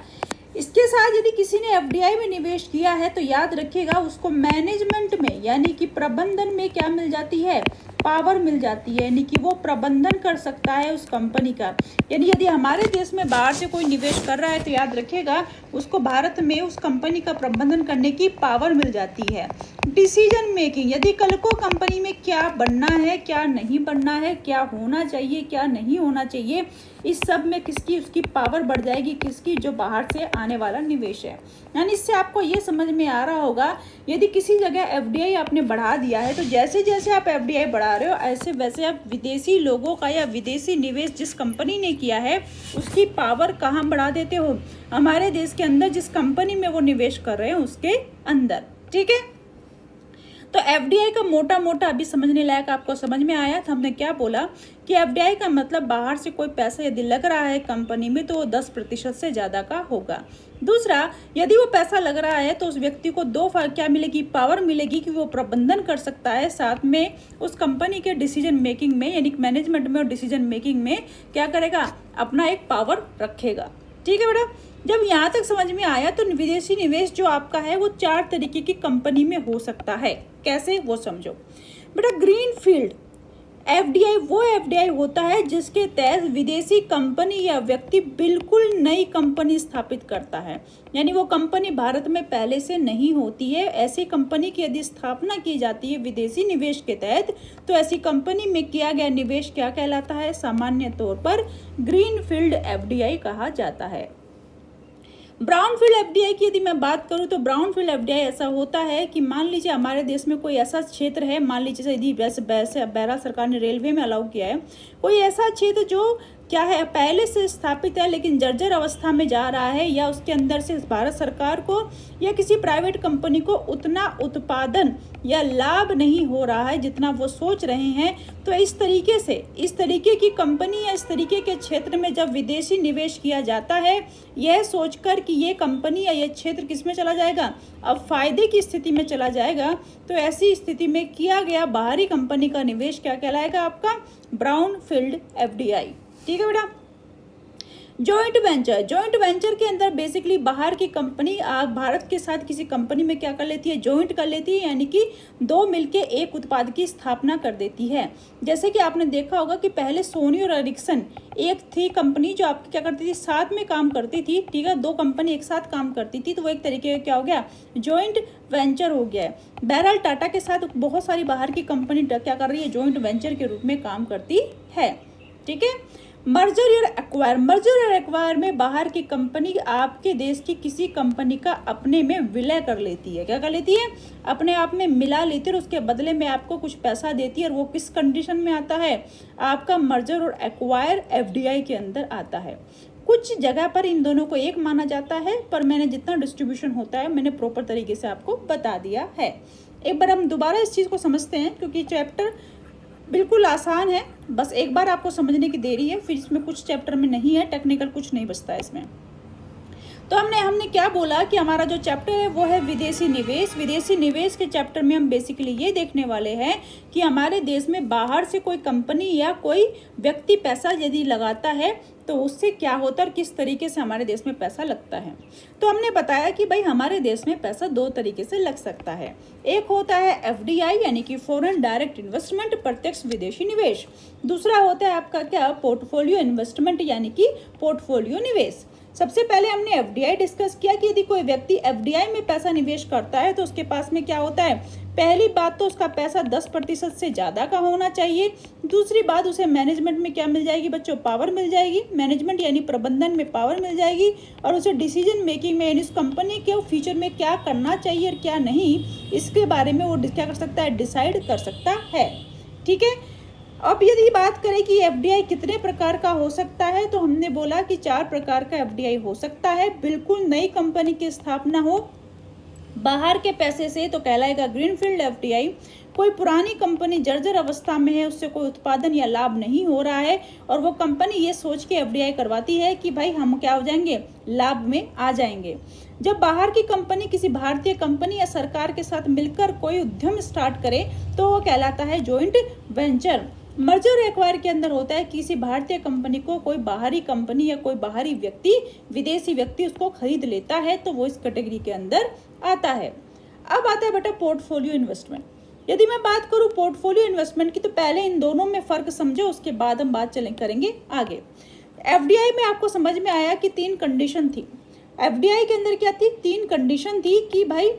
इसके साथ यदि किसी ने एफडीआई में निवेश किया है तो याद रखिएगा उसको मैनेजमेंट में यानी कि प्रबंधन में क्या मिल जाती है, पावर मिल जाती है, यानी कि वो प्रबंधन कर सकता है उस कंपनी का। यानी यदि हमारे देश में बाहर से कोई निवेश कर रहा है तो याद रखिएगा उसको भारत में उस कंपनी का प्रबंधन करने की पावर मिल जाती है। डिसीजन मेकिंग, यदि कल को कंपनी में क्या बनना है, क्या नहीं बनना है, क्या होना चाहिए, क्या नहीं होना चाहिए, इस सब में किसकी उसकी पावर बढ़ जाएगी, किसकी, जो बाहर से आने वाला निवेश है। यानी इससे आपको ये समझ में आ रहा होगा, यदि किसी जगह एफडीआई आपने बढ़ा दिया है तो जैसे जैसे आप एफडीआई बढ़ा रहे हो ऐसे वैसे आप विदेशी लोगों का या विदेशी निवेश जिस कंपनी ने किया है उसकी पावर कहाँ बढ़ा देते हो, हमारे देश के अंदर जिस कंपनी में वो निवेश कर रहे हैं उसके अंदर, ठीक है। तो एफडीआई का मोटा मोटा अभी समझने लायक आपको समझ में आया था। हमने क्या बोला कि एफडीआई का मतलब बाहर से कोई पैसा यदि लग रहा है कंपनी में तो वो 10% से ज़्यादा का होगा। दूसरा, यदि वो पैसा लग रहा है तो उस व्यक्ति को दो क्या मिलेगी, पावर मिलेगी कि वो प्रबंधन कर सकता है, साथ में उस कंपनी के डिसीजन मेकिंग में यानी मैनेजमेंट में और डिसीजन मेकिंग में क्या करेगा, अपना एक पावर रखेगा, ठीक है बेटा। जब यहाँ तक समझ में आया तो विदेशी निवेश जो आपका है वो 4 तरीके की कंपनी में हो सकता है। कैसे, वो समझो बेटा। ग्रीन फील्ड एफडीआई वो एफडीआई होता है जिसके तहत विदेशी कंपनी या व्यक्ति बिल्कुल नई कंपनी स्थापित करता है, यानी वो कंपनी भारत में पहले से नहीं होती है। ऐसी कंपनी की यदि स्थापना की जाती है विदेशी निवेश के तहत तो ऐसी कंपनी में किया गया निवेश क्या कहलाता है, सामान्य तौर पर ग्रीन फील्ड एफडीआई कहा जाता है। ब्राउन फील्ड एफडीआई की यदि मैं बात करूं तो ब्राउन फील्ड एफडीआई ऐसा होता है कि मान लीजिए हमारे देश में कोई ऐसा क्षेत्र है, मान लीजिए यदि वैसे बहरा सरकार ने रेलवे में अलाउ किया है, कोई ऐसा क्षेत्र जो क्या है पहले से स्थापित है लेकिन जर्जर अवस्था में जा रहा है, या उसके अंदर से भारत सरकार को या किसी प्राइवेट कंपनी को उतना उत्पादन या लाभ नहीं हो रहा है जितना वो सोच रहे हैं, तो इस तरीके की कंपनी या इस तरीके के क्षेत्र में जब विदेशी निवेश किया जाता है यह सोचकर कि ये कंपनी या ये क्षेत्र किस में चला जाएगा, अब फायदे की स्थिति में चला जाएगा, तो ऐसी स्थिति में किया गया बाहरी कंपनी का निवेश क्या कहलाएगा, आपका ब्राउन फील्ड एफडीआई, ठीक है बेटा। जॉइंट वेंचर के अंदर बेसिकली बाहर की कंपनी भारत के साथ किसी कंपनी में क्या कर लेती है, जॉइंट कर लेती है, यानी कि दो मिलके एक उत्पाद की स्थापना कर देती है। जैसे कि आपने देखा होगा कि पहले सोनी और एरिक्सन एक थी कंपनी जो आपकी क्या करती थी, साथ में काम करती थी, ठीक है, दो कंपनी एक साथ काम करती थी, तो वो एक तरीके का क्या हो गया, जॉइंट वेंचर हो गया है। बहरहाल टाटा के साथ बहुत सारी बाहर की कंपनी क्या कर रही है, जॉइंट वेंचर के रूप में काम करती है, ठीक है। मर्जर और एक्वायर में बाहर की कंपनी आपके देश की किसी कंपनी का अपने में विलय कर लेती है, क्या कर लेती है, अपने आप में मिला लेती है और उसके बदले में आपको कुछ पैसा देती है, और वो किस कंडीशन में आता है, आपका मर्जर और एक्वायर एफडीआई के अंदर आता है। कुछ जगह पर इन दोनों को एक माना जाता है, पर मैंने जितना डिस्ट्रीब्यूशन होता है मैंने प्रॉपर तरीके से आपको बता दिया है। एक बार हम दोबारा इस चीज़ को समझते हैं क्योंकि चैप्टर बिल्कुल आसान है, बस एक बार आपको समझने की देरी है, फिर इसमें कुछ चैप्टर में नहीं है, टेक्निकल कुछ नहीं बचता है इसमें। तो हमने क्या बोला कि हमारा जो चैप्टर है वो है विदेशी निवेश। विदेशी निवेश के चैप्टर में हम बेसिकली ये देखने वाले हैं कि हमारे देश में बाहर से कोई कंपनी या कोई व्यक्ति पैसा यदि लगाता है तो उससे क्या होता है और किस तरीके से हमारे देश में पैसा लगता है। तो हमने बताया कि भाई हमारे देश में पैसा दो तरीके से लग सकता है। एक होता है एफडीआई यानी कि फॉरेन डायरेक्ट इन्वेस्टमेंट, प्रत्यक्ष विदेशी निवेश। दूसरा होता है आपका क्या, पोर्टफोलियो इन्वेस्टमेंट यानी कि पोर्टफोलियो निवेश। सबसे पहले हमने एफडीआई डिस्कस किया कि यदि कोई व्यक्ति एफडीआई में पैसा निवेश करता है तो उसके पास में क्या होता है, पहली बात तो उसका पैसा 10% से ज़्यादा का होना चाहिए। दूसरी बात उसे मैनेजमेंट में क्या मिल जाएगी बच्चों, पावर मिल जाएगी, मैनेजमेंट यानी प्रबंधन में पावर मिल जाएगी, और उसे डिसीजन मेकिंग में यानी उस कंपनी के फ्यूचर में क्या करना चाहिए और क्या नहीं इसके बारे में वो क्या कर सकता है, डिसाइड कर सकता है, ठीक है। अब यदि बात करें कि एफडीआई कितने प्रकार का हो सकता है, तो हमने बोला कि 4 प्रकार का एफडीआई हो सकता है। बिल्कुल नई कंपनी की स्थापना हो बाहर के पैसे से तो कहलाएगा ग्रीनफील्ड एफडीआई। कोई पुरानी कंपनी जर्जर अवस्था में है, उससे कोई उत्पादन या लाभ नहीं हो रहा है और वो कंपनी ये सोच के एफडीआई करवाती है कि भाई हम क्या हो जाएंगे, लाभ में आ जाएंगे। जब बाहर की कंपनी किसी भारतीय कंपनी या सरकार के साथ मिलकर कोई उद्यम स्टार्ट करे तो वो कहलाता है जॉइंट वेंचर। मर्जर एक्वायर के अंदर होता है किसी भारतीय कंपनी को कोई बाहरी कंपनी या कोई बाहरी व्यक्ति, विदेशी व्यक्ति उसको खरीद लेता है, तो वो इस कैटेगरी के अंदर आता है। अब आता है बेटा पोर्टफोलियो इन्वेस्टमेंट। यदि मैं बात करूं पोर्टफोलियो इन्वेस्टमेंट की, तो पहले इन दोनों में फर्क समझो, उसके बाद हम बात करेंगे आगे। एफडीआई में आपको समझ में आया कि 3 कंडीशन थी। एफडीआई के अंदर क्या थी, 3 कंडीशन थी कि भाई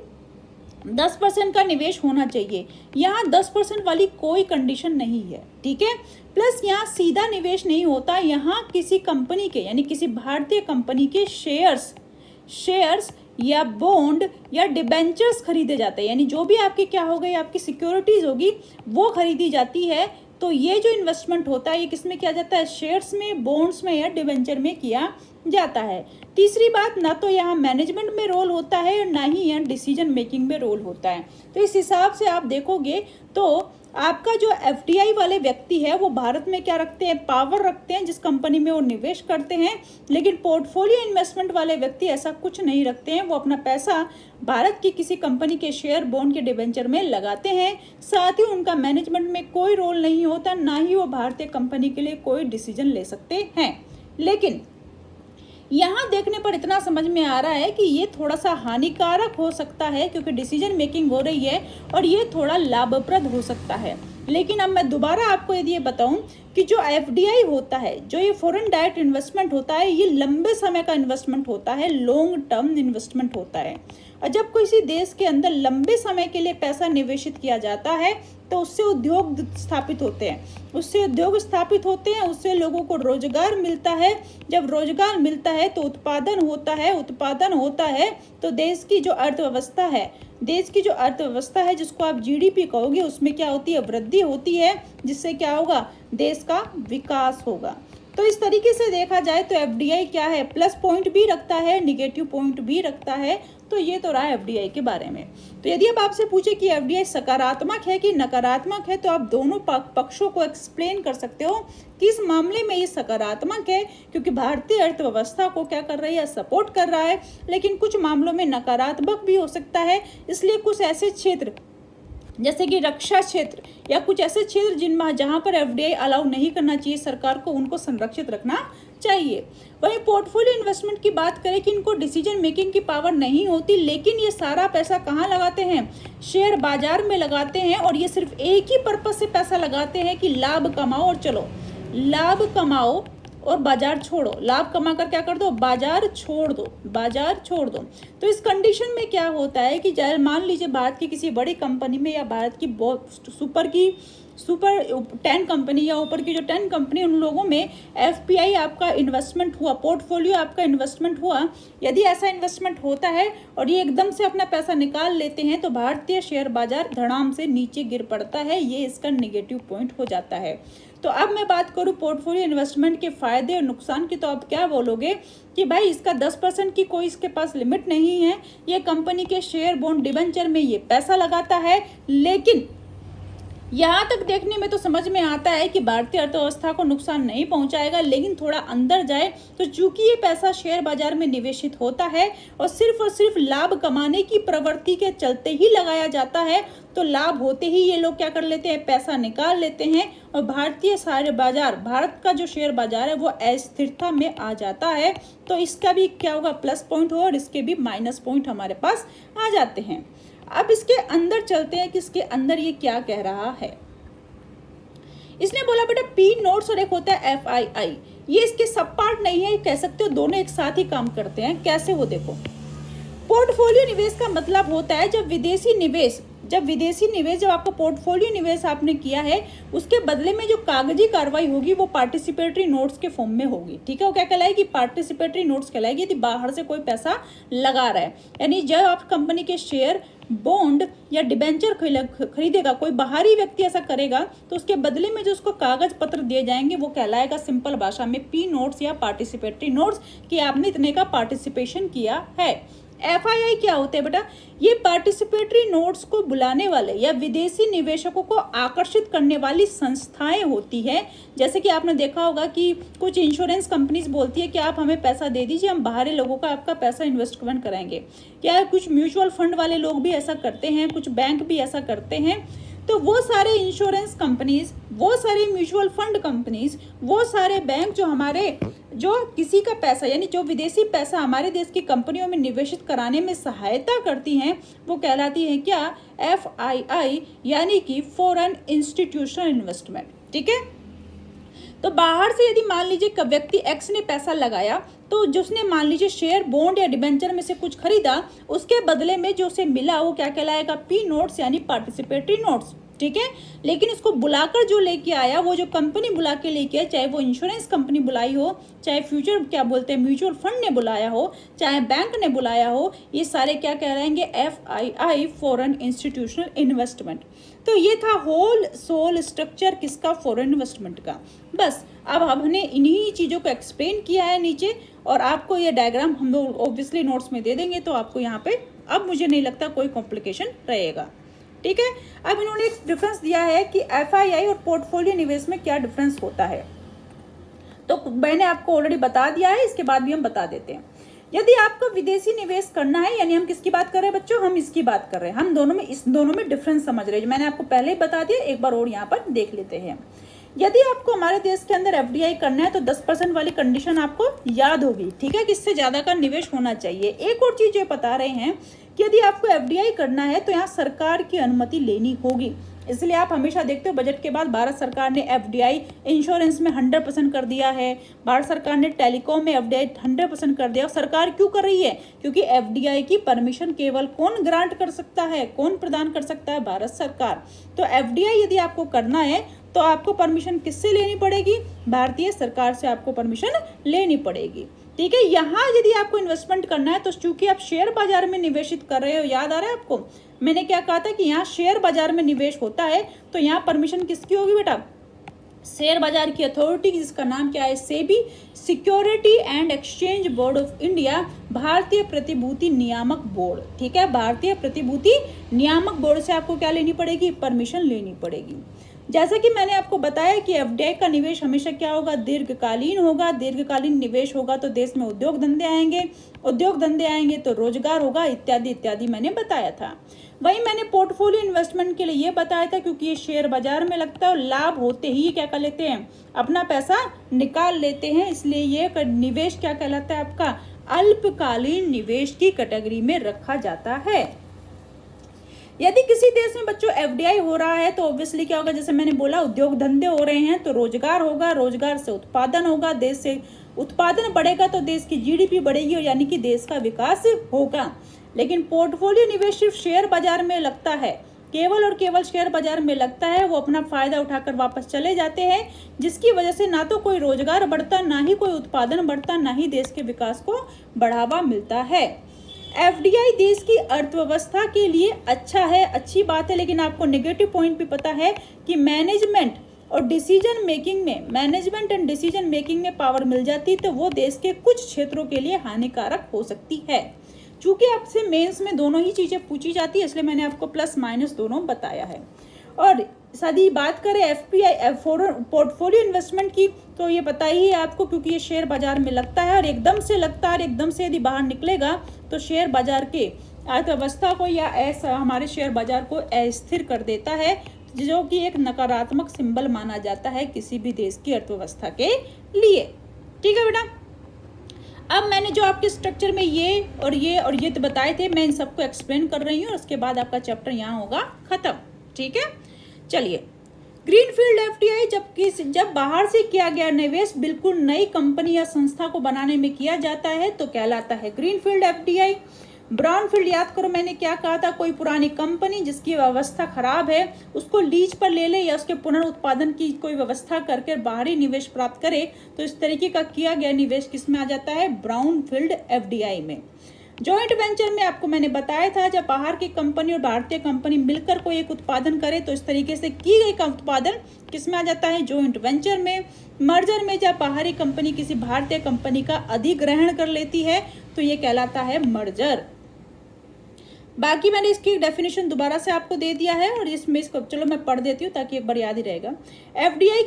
10% का निवेश होना चाहिए। यहाँ 10% वाली कोई कंडीशन नहीं है, ठीक है। प्लस यहाँ सीधा निवेश नहीं होता, यहाँ किसी कंपनी के यानी किसी भारतीय कंपनी के शेयर्स या बॉन्ड या डिबेंचर्स खरीदे जाते हैं, यानी जो भी आपकी क्या हो गई, आपकी सिक्योरिटीज होगी वो खरीदी जाती है। तो ये जो इन्वेस्टमेंट होता है ये किस में किया जाता है, शेयर्स में, बॉन्ड्स में या डिबेंचर में किया जाता है। तीसरी बात, ना तो यहाँ मैनेजमेंट में रोल होता है और ना ही यहाँ डिसीजन मेकिंग में रोल होता है। तो इस हिसाब से आप देखोगे तो आपका जो एफडीआई वाले व्यक्ति है वो भारत में क्या रखते हैं, पावर रखते हैं जिस कंपनी में वो निवेश करते हैं। लेकिन पोर्टफोलियो इन्वेस्टमेंट वाले व्यक्ति ऐसा कुछ नहीं रखते हैं, वो अपना पैसा भारत की किसी कंपनी के शेयर, बॉन्ड के डिबेंचर में लगाते हैं। साथ ही उनका मैनेजमेंट में कोई रोल नहीं होता, ना ही वो भारतीय कंपनी के लिए कोई डिसीजन ले सकते हैं। लेकिन यहाँ देखने पर इतना समझ में आ रहा है कि ये थोड़ा सा हानिकारक हो सकता है क्योंकि डिसीजन मेकिंग हो रही है और ये थोड़ा लाभप्रद हो सकता है। लेकिन अब मैं दोबारा आपको यदि ये बताऊं कि जो एफडीआई होता है, जो ये फॉरेन डायरेक्ट इन्वेस्टमेंट होता है, ये लंबे समय का इन्वेस्टमेंट होता है, लॉन्ग टर्म इन्वेस्टमेंट होता है। और जब किसी देश के अंदर लंबे समय के लिए पैसा निवेशित किया जाता है तो उससे उद्योग स्थापित होते हैं, उससे लोगों को रोजगार मिलता है। जब रोजगार मिलता है तो उत्पादन होता है तो देश की जो अर्थव्यवस्था है जिसको आप जीडीपी कहोगे, उसमें क्या होती है, वृद्धि होती है, जिससे क्या होगा, देश का विकास होगा। तो इस तरीके से देखा जाए तो एफडीआई क्या है, प्लस पॉइंट भी रखता है, निगेटिव पॉइंट भी रखता है। तो ये तो रहा एफडीआई के बारे में। तो यदि अब आपसे पूछे कि एफडीआई सकारात्मक है कि नकारात्मक है, तो आप दोनों पक्षों को एक्सप्लेन कर सकते हो कि इस मामले में ये सकारात्मक है क्योंकि भारतीय अर्थव्यवस्था को क्या कर रही है, सपोर्ट कर रहा है। लेकिन कुछ मामलों में नकारात्मक भी हो सकता है। इसलिए कुछ ऐसे क्षेत्र जैसे कि रक्षा क्षेत्र या कुछ ऐसे क्षेत्र जिनमें जहां पर एफडीआई अलाउ नहीं करना चाहिए सरकार को, उनको संरक्षित रखना चाहिए। वहीं पोर्टफोलियो इन्वेस्टमेंट की बात करें कि इनको डिसीजन मेकिंग की पावर नहीं होती, लेकिन ये सारा पैसा कहाँ लगाते हैं, शेयर बाजार में लगाते हैं। और ये सिर्फ एक ही पर्पज से पैसा लगाते हैं कि लाभ कमाओ और चलो, लाभ कमाओ और बाजार छोड़ो, लाभ कमा कर क्या कर दो, बाजार छोड़ दो। तो इस कंडीशन में क्या होता है कि मान लीजिए भारत की किसी बड़ी कंपनी में या भारत की बहुत सुपर 10 कंपनी या ऊपर की जो 10 कंपनी, उन लोगों में एफपीआई आपका इन्वेस्टमेंट हुआ, पोर्टफोलियो आपका इन्वेस्टमेंट हुआ। यदि ऐसा इन्वेस्टमेंट होता है और ये एकदम से अपना पैसा निकाल लेते हैं तो भारतीय शेयर बाजार धड़ाम से नीचे गिर पड़ता है। ये इसका नेगेटिव पॉइंट हो जाता है। तो अब मैं बात करूं पोर्टफोलियो इन्वेस्टमेंट के फायदे और नुकसान की, तो आप क्या बोलोगे कि भाई इसका 10% की कोई इसके पास लिमिट नहीं है, ये कंपनी के शेयर, बॉन्ड, डिबेंचर में ये पैसा लगाता है। लेकिन यहाँ तक देखने में तो समझ में आता है कि भारतीय अर्थव्यवस्था को नुकसान नहीं पहुंचाएगा, लेकिन थोड़ा अंदर जाए तो चूंकि ये पैसा शेयर बाजार में निवेशित होता है और सिर्फ लाभ कमाने की प्रवृत्ति के चलते ही लगाया जाता है, तो लाभ होते ही ये लोग क्या कर लेते हैं, पैसा निकाल लेते हैं और भारतीय शेयर बाजार, भारत का जो शेयर बाजार है वो अस्थिरता में आ जाता है। तो इसका भी क्या होगा, प्लस पॉइंट होगा और इसके भी माइनस पॉइंट हमारे पास आ जाते हैं। अब इसके अंदर चलते हैं कि इसके अंदर ये क्या कह रहा है। इसने बोला बेटा पी नोट्स और एक होता है एफआईआई, ये इसके सब पार्ट नहीं है, कह सकते हो दोनों एक साथ ही काम करते हैं। कैसे वो देखो, पोर्टफोलियो निवेश का मतलब होता है जब विदेशी निवेश जब आपका पोर्टफोलियो निवेश आपने किया है, उसके बदले में जो कागजी कार्रवाई होगी वो पार्टिसिपेटरी नोट्स के फॉर्म में होगी। ठीक है, वो क्या कहलाएगी, पार्टिसिपेटरी नोट्स कहलाएगी। यदि बाहर से कोई पैसा लगा रहा है, यानी जब आप कंपनी के शेयर, बॉन्ड या डिबेंचर खरीदेगा, कोई बाहरी व्यक्ति ऐसा करेगा, तो उसके बदले में जो उसको कागज पत्र दिए जाएंगे वो कहलाएगा सिंपल भाषा में पी नोट्स या पार्टिसिपेटरी नोट्स, कि आपने इतने का पार्टिसिपेशन किया है। FII क्या होते हैं बेटा? ये पार्टिसिपेटरी नोट्स को बुलाने वाले या विदेशी निवेशकों को आकर्षित करने वाली संस्थाएं होती है। जैसे कि आपने देखा होगा कि कुछ इंश्योरेंस कंपनीज बोलती है कि आप हमें पैसा दे दीजिए, हम बाहरी लोगों का आपका पैसा इन्वेस्टमेंट कराएंगे। क्या कुछ म्यूचुअल फंड वाले लोग भी ऐसा करते हैं, कुछ बैंक भी ऐसा करते हैं। तो वो सारे इंश्योरेंस कंपनीज, वो सारे म्यूचुअल फंड कंपनीज, वो सारे बैंक जो किसी का पैसा यानी जो विदेशी पैसा हमारे देश की कंपनियों में निवेशित कराने में सहायता करती हैं, वो कहलाती है क्या? FII, यानी कि फॉरेन इंस्टीट्यूशनल इन्वेस्टमेंट। ठीक है। तो बाहर से यदि मान लीजिए व्यक्ति एक्स ने पैसा लगाया, तो जिसने मान लीजिए शेयर, बॉन्ड या डिबेंचर में से कुछ खरीदा, उसके बदले में जो उसे मिला वो क्या कहलाएगा? पी नोट्स यानी पार्टिसिपेटरी नोट्स। ठीक है। लेकिन इसको बुलाकर जो लेके आया, वो जो कंपनी बुला के लेके आया, चाहे वो इंश्योरेंस कंपनी बुलाई हो, चाहे फ्यूचर क्या बोलते हैं म्यूचुअल फंड ने बुलाया हो, चाहे बैंक ने बुलाया हो, ये सारे क्या कहलाएंगे? FII, foreign institutional investment. तो ये था होल सोल स्ट्रक्चर किसका? फॉरेन इन्वेस्टमेंट का। बस अब हमने इन्हीं चीज़ों को एक्सप्लेन किया है नीचे, और आपको ये डायग्राम हम लोग ऑब्वियसली नोट्स में दे देंगे, तो आपको यहाँ पे अब मुझे नहीं लगता कोई कॉम्प्लिकेशन रहेगा। ठीक है। अब इन्होंने एक डिफरेंस दिया है कि FII और पोर्टफोलियो निवेश में क्या डिफरेंस होता है, तो मैंने आपको ऑलरेडी बता दिया है, इसके बाद भी हम बता देते हैं। यदि आपको विदेशी निवेश करना है, यानी हम किसकी बात कर रहे हैं बच्चों? हम इसकी बात कर रहे हैं। हम दोनों में, इस दोनों में डिफरेंस समझ रहे हैं, मैंने आपको पहले ही बता दिया, एक बार और यहाँ पर देख लेते हैं। यदि आपको हमारे देश के अंदर FDI करना है तो 10% वाली कंडीशन आपको याद होगी। ठीक है, कि इससे ज़्यादा का निवेश होना चाहिए। एक और चीज़ ये बता रहे हैं कि यदि आपको FDI करना है तो यहाँ सरकार की अनुमति लेनी होगी। इसलिए आप हमेशा देखते हो बजट के बाद भारत सरकार ने FDI इंश्योरेंस में 100% कर दिया है, भारत सरकार ने टेलीकॉम में FDI 100% कर दिया। सरकार क्यों कर रही है? क्योंकि FDI की परमिशन केवल कौन ग्रांट कर सकता है, कौन प्रदान कर सकता है? भारत सरकार। तो FDI यदि आपको करना है तो आपको परमिशन किससे लेनी पड़ेगी? भारतीय सरकार से आपको परमिशन लेनी पड़ेगी। ठीक है। यहाँ यदि आपको इन्वेस्टमेंट करना है तो चूंकि आप शेयर बाजार में निवेशित कर रहे हो, याद आ रहा है आपको मैंने क्या कहा था कि यहाँ शेयर बाजार में निवेश होता है, तो यहाँ परमिशन किसकी होगी बेटा? शेयर बाजार की अथॉरिटी, जिसका नाम क्या है? SEBI, security and exchange board of India, भारतीय प्रतिभूति नियामक बोर्ड। ठीक है, भारतीय प्रतिभूति नियामक बोर्ड से आपको क्या लेनी पड़ेगी? परमिशन लेनी पड़ेगी। जैसा कि मैंने आपको बताया कि FDI का निवेश हमेशा क्या होगा? दीर्घकालीन होगा। दीर्घकालीन निवेश होगा तो देश में उद्योग धंधे आएंगे, उद्योग धंधे आएंगे तो रोजगार होगा, इत्यादि इत्यादि मैंने बताया था। वहीं मैंने पोर्टफोलियो इन्वेस्टमेंट के लिए ये बताया था क्योंकि ये शेयर बाजार में लगता है और लाभ होते ही क्या कर लेते हैं? अपना पैसा निकाल लेते हैं, इसलिए ये निवेश क्या कहलाता है? आपका अल्पकालीन निवेश की कैटेगरी में रखा जाता है। यदि किसी देश में बच्चों FDI हो रहा है तो ऑब्वियसली क्या होगा? जैसे मैंने बोला उद्योग धंधे हो रहे हैं तो रोजगार होगा, रोजगार से उत्पादन होगा, देश से उत्पादन बढ़ेगा तो देश की GDP बढ़ेगी और यानी कि देश का विकास होगा। लेकिन पोर्टफोलियो निवेश सिर्फ शेयर बाजार में लगता है, केवल और केवल शेयर बाजार में लगता है, वो अपना फायदा उठाकर वापस चले जाते हैं, जिसकी वजह से ना तो कोई रोजगार बढ़ता, ना ही कोई उत्पादन बढ़ता, ना ही देश के विकास को बढ़ावा मिलता है। FDI देश की अर्थव्यवस्था के लिए अच्छा है, अच्छी बात है, लेकिन आपको नेगेटिव पॉइंट भी पता है कि मैनेजमेंट और डिसीजन मेकिंग में, मैनेजमेंट एंड डिसीजन मेकिंग में पावर मिल जाती तो वो देश के कुछ क्षेत्रों के लिए हानिकारक हो सकती है। चूंकि आपसे मेंस में दोनों ही चीज़ें पूछी जाती है, इसलिए मैंने आपको प्लस माइनस दोनों बताया है। और यदि बात करें FPI पोर्टफोलियो इन्वेस्टमेंट की, तो ये पता ही है आपको, क्योंकि ये शेयर बाजार में लगता है और एकदम से लगता है और एकदम से यदि बाहर निकलेगा तो शेयर बाजार के अर्थव्यवस्था को या ऐसा हमारे शेयर बाजार को अस्थिर कर देता है, जो कि एक नकारात्मक सिंबल माना जाता है किसी भी देश की अर्थव्यवस्था के लिए। ठीक है बेटा। अब मैंने जो आपके स्ट्रक्चर में ये और ये तो बताए थे, मैं इन सबको एक्सप्लेन कर रही हूँ, उसके बाद आपका चैप्टर यहाँ होगा खत्म। ठीक है, चलिए। ग्रीनफील्ड FDI जब बाहर से किया गया निवेश बिल्कुल नई कंपनी या संस्था को बनाने में किया जाता है तो कहलाता है ग्रीनफील्ड FDI। ब्राउनफील्ड, याद करो मैंने क्या कहा था, कोई पुरानी कंपनी जिसकी व्यवस्था खराब है उसको लीज पर ले ले या उसके पुनरुत्पादन की कोई व्यवस्था करके बाहरी निवेश प्राप्त करे, तो इस तरीके का किया गया निवेश किसमें आ जाता है? ब्राउनफील्ड FDI में। जॉइंट वेंचर में आपको मैंने बताया था, जब बाहर की कंपनी और भारतीय कंपनी मिलकर कोई एक उत्पादन करे तो इस तरीके से की गई का उत्पादन किसमें आ जाता है, जॉइंट वेंचर में। मर्जर में जब बाहरी कंपनी किसी भारतीय कंपनी का अधिग्रहण कर लेती है तो ये कहलाता है मर्जर। बाकी मैंने इसकी डेफिनेशन दोबारा से आपको दे दिया है और इसमें इसको चलो मैं पढ़ देती हूँ ताकि एक बार याद ही रहेगा। एफडीआई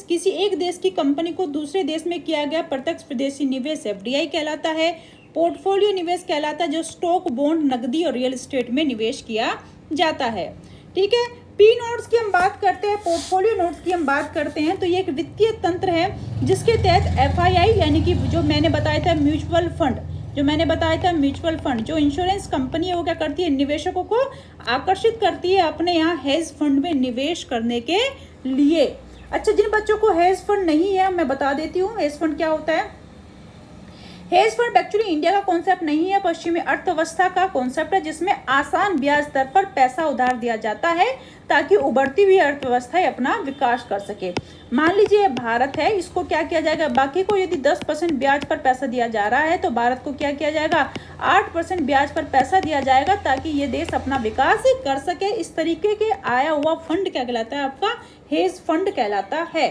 किसी एक देश की कंपनी को दूसरे देश में किया गया प्रत्यक्ष विदेशी निवेश एफडीआई कहलाता है। पोर्टफोलियो निवेश कहलाता है जो स्टॉक, बॉन्ड, नकदी और रियल एस्टेट में निवेश किया जाता है। ठीक है, पी नोट्स की हम बात करते हैं, पोर्टफोलियो नोट्स की हम बात करते हैं, तो ये एक वित्तीय तंत्र है जिसके तहत एफआईआई यानी कि जो मैंने बताया था म्यूचुअल फंड, जो इंश्योरेंस कंपनी है वो क्या करती है, निवेशकों को आकर्षित करती है अपने यहाँ हेज फंड में निवेश करने के लिए। अच्छा, जिन बच्चों को हेज फंड नहीं है मैं बता देती हूँ हेज फंड क्या होता है। हेज फंड एक्चुअली इंडिया का कॉन्सेप्ट नहीं है, पश्चिमी अर्थव्यवस्था का कॉन्सेप्ट है जिसमें आसान ब्याज दर पर पैसा उधार दिया जाता है ताकि उभरती हुई अर्थव्यवस्थाएं अपना विकास कर सके। मान लीजिए भारत है, इसको क्या किया जाएगा, बाकी को यदि 10% ब्याज पर पैसा दिया जा रहा है तो भारत को क्या किया जाएगा, 8% ब्याज पर पैसा दिया जाएगा ताकि ये देश अपना विकास कर सके। इस तरीके के आया हुआ फंड क्या कहलाता है, आपका हेज फंड कहलाता है।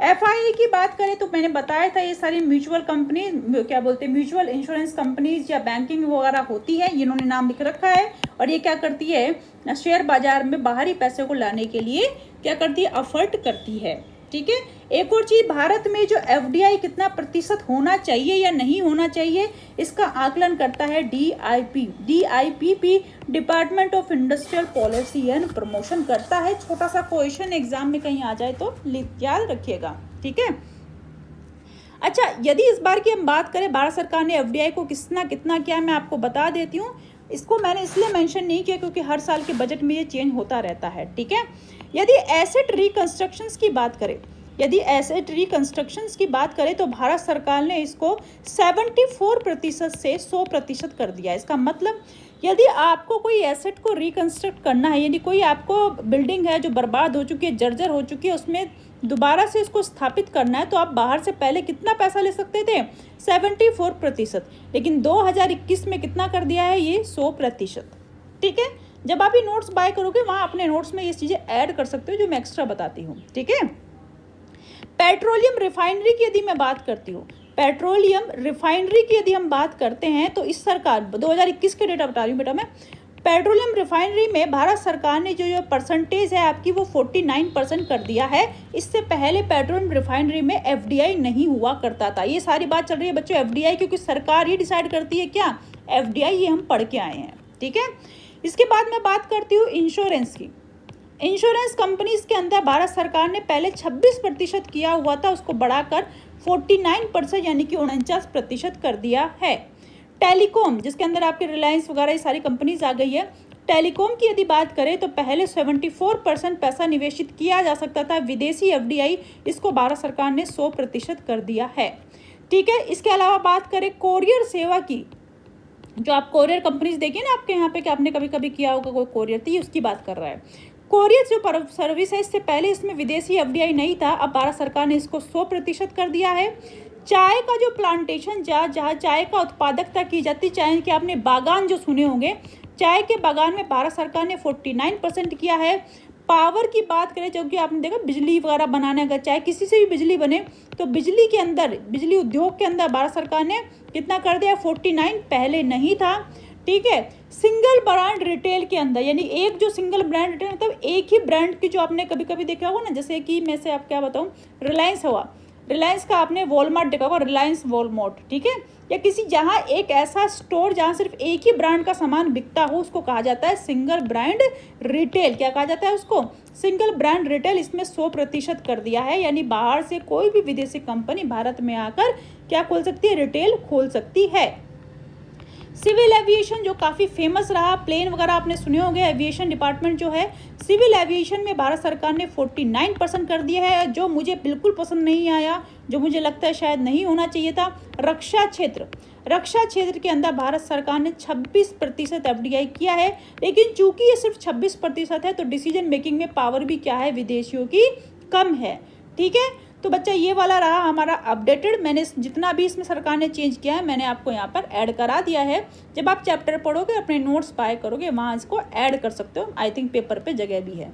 एफआईआई की बात करें तो मैंने बताया था ये सारी म्यूचुअल कंपनी क्या बोलते हैं, म्यूचुअल इंश्योरेंस कंपनीज या बैंकिंग वगैरह होती है, इन्होंने नाम लिख रखा है और ये क्या करती है, शेयर बाजार में बाहरी पैसे को लाने के लिए क्या करती है, एफर्ट करती है। ठीक है, एक और चीज, भारत में जो एफडीआई कितना प्रतिशत होना चाहिए या नहीं होना चाहिए इसका आकलन करता है DIPP, department of industrial policy and promotion करता है। छोटा सा क्वेश्चन एग्जाम में कहीं आ जाए तो याद रखिएगा। ठीक है, अच्छा, यदि इस बार की हम बात करें भारत सरकार ने एफडीआई को कितना किया मैं आपको बता देती हूँ। इसको मैंने इसलिए मेंशन नहीं किया क्योंकि हर साल के बजट में ये चेंज होता रहता है। ठीक है, यदि एसेट रिकंस्ट्रक्शंस की बात करें तो भारत सरकार ने इसको 74% से 100% कर दिया। इसका मतलब यदि आपको कोई एसेट को रिकंस्ट्रक्ट करना है, यानी कोई आपको बिल्डिंग है जो बर्बाद हो चुकी है, जर्जर हो चुकी है, उसमें दोबारा से इसको स्थापित करना है तो आप बाहर से पहले कितना पैसा ले सकते थे, 74%, लेकिन 2021 में कितना कर दिया है, ये 100%। ठीक है, जब आप ये नोट्स बाय करोगे वहाँ अपने नोट्स में ये चीज़ें ऐड कर सकते हो जो मैं एक्स्ट्रा बताती हूँ। ठीक है, पेट्रोलियम रिफाइनरी की यदि मैं बात करती हूँ, पेट्रोलियम रिफाइनरी की यदि हम बात करते हैं तो इस सरकार 2021 के डेटा बता रही हूँ बेटा मैं, पेट्रोलियम रिफाइनरी में भारत सरकार ने जो परसेंटेज है आपकी वो 49% कर दिया है। इससे पहले पेट्रोलियम रिफाइनरी में एफडीआई नहीं हुआ करता था। ये सारी बात चल रही है बच्चों एफडीआई, क्योंकि सरकार ही डिसाइड करती है क्या एफडीआई, ये हम पढ़ के आए हैं। ठीक है, इसके बाद मैं बात करती हूँ इंश्योरेंस की। इंश्योरेंस कंपनीज के अंदर भारत सरकार ने पहले 26% किया हुआ था, उसको बढ़ाकर 49% यानी कि 49% कर दिया है। टेलीकॉम, जिसके अंदर आपके रिलायंस वगैरह ये सारी कंपनीज आ गई है, टेलीकॉम की यदि बात करें तो पहले 74% पैसा निवेशित किया जा सकता था विदेशी एफडीआई, इसको भारत सरकार ने 100% कर दिया है। ठीक है, इसके अलावा बात करें कोरियर सेवा की, जो आप कोरियर कंपनीज देखिए ना आपके यहाँ पे कि आपने कभी कभी किया होगा कोई कोरियर, थी उसकी बात कर रहा है। कोरियर जो सर्विस है इससे पहले इसमें विदेशी एफडीआई नहीं था, अब भारत सरकार ने इसको 100% कर दिया है। चाय का जो प्लांटेशन जहाँ चाय का उत्पादकता की जाती, चाय के आपने बागान जो सुने होंगे, चाय के बागान में भारत सरकार ने 49% किया है। पावर की बात करें, जो कि आपने देखा बिजली वगैरह बनाने, अगर चाहे किसी से भी बिजली बने तो बिजली के अंदर, बिजली उद्योग के अंदर भारत सरकार ने कितना कर दिया, 49, पहले नहीं था। ठीक है, सिंगल ब्रांड रिटेल के अंदर, यानी एक जो सिंगल ब्रांड रिटेल मतलब एक ही ब्रांड की, जो आपने कभी कभी देखा होगा ना, जैसे कि मैं से आप क्या बताऊँ, रिलायंस हुआ, रिलायंस का आपने वॉलमार्ट देखा होगा, रिलायंस वॉलमार्ट। ठीक है, या किसी जहाँ एक ऐसा स्टोर जहाँ सिर्फ एक ही ब्रांड का सामान बिकता हो उसको कहा जाता है सिंगल ब्रांड रिटेल। क्या कहा जाता है उसको, सिंगल ब्रांड रिटेल। इसमें 100% कर दिया है, यानी बाहर से कोई भी विदेशी कंपनी भारत में आकर क्या खोल सकती है, रिटेल खोल सकती है। सिविल एविएशन जो काफ़ी फेमस रहा, प्लेन वगैरह आपने सुने होंगे, एविएशन डिपार्टमेंट जो है, सिविल एविएशन में भारत सरकार ने 49% कर दिया है, जो मुझे बिल्कुल पसंद नहीं आया, जो मुझे लगता है शायद नहीं होना चाहिए था। रक्षा क्षेत्र के अंदर भारत सरकार ने 26% एफडीआई किया है, लेकिन चूंकि ये सिर्फ 26% है तो डिसीजन मेकिंग में पावर भी क्या है, विदेशियों की कम है। ठीक है, तो बच्चा ये वाला रहा हमारा अपडेटेड। मैंने जितना भी इसमें सरकार ने चेंज किया है मैंने आपको यहाँ पर ऐड करा दिया है। जब आप चैप्टर पढ़ोगे अपने नोट्स पाए करोगे वहाँ इसको ऐड कर सकते हो। आई थिंक पेपर पे जगह भी है।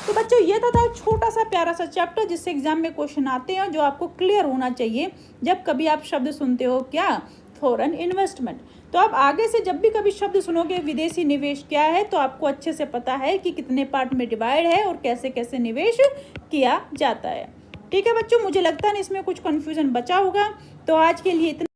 तो बच्चों ये था छोटा सा प्यारा सा चैप्टर जिससे एग्जाम में क्वेश्चन आते हैं, जो आपको क्लियर होना चाहिए जब कभी आप शब्द सुनते हो क्या, फॉरेन इन्वेस्टमेंट। तो आप आगे से जब भी कभी शब्द सुनोगे विदेशी निवेश क्या है तो आपको अच्छे से पता है कि कितने पार्ट में डिवाइड है और कैसे कैसे निवेश किया जाता है। ठीक है बच्चों, मुझे लगता है इसमें कुछ कन्फ्यूजन बचा होगा। तो आज के लिए इतना।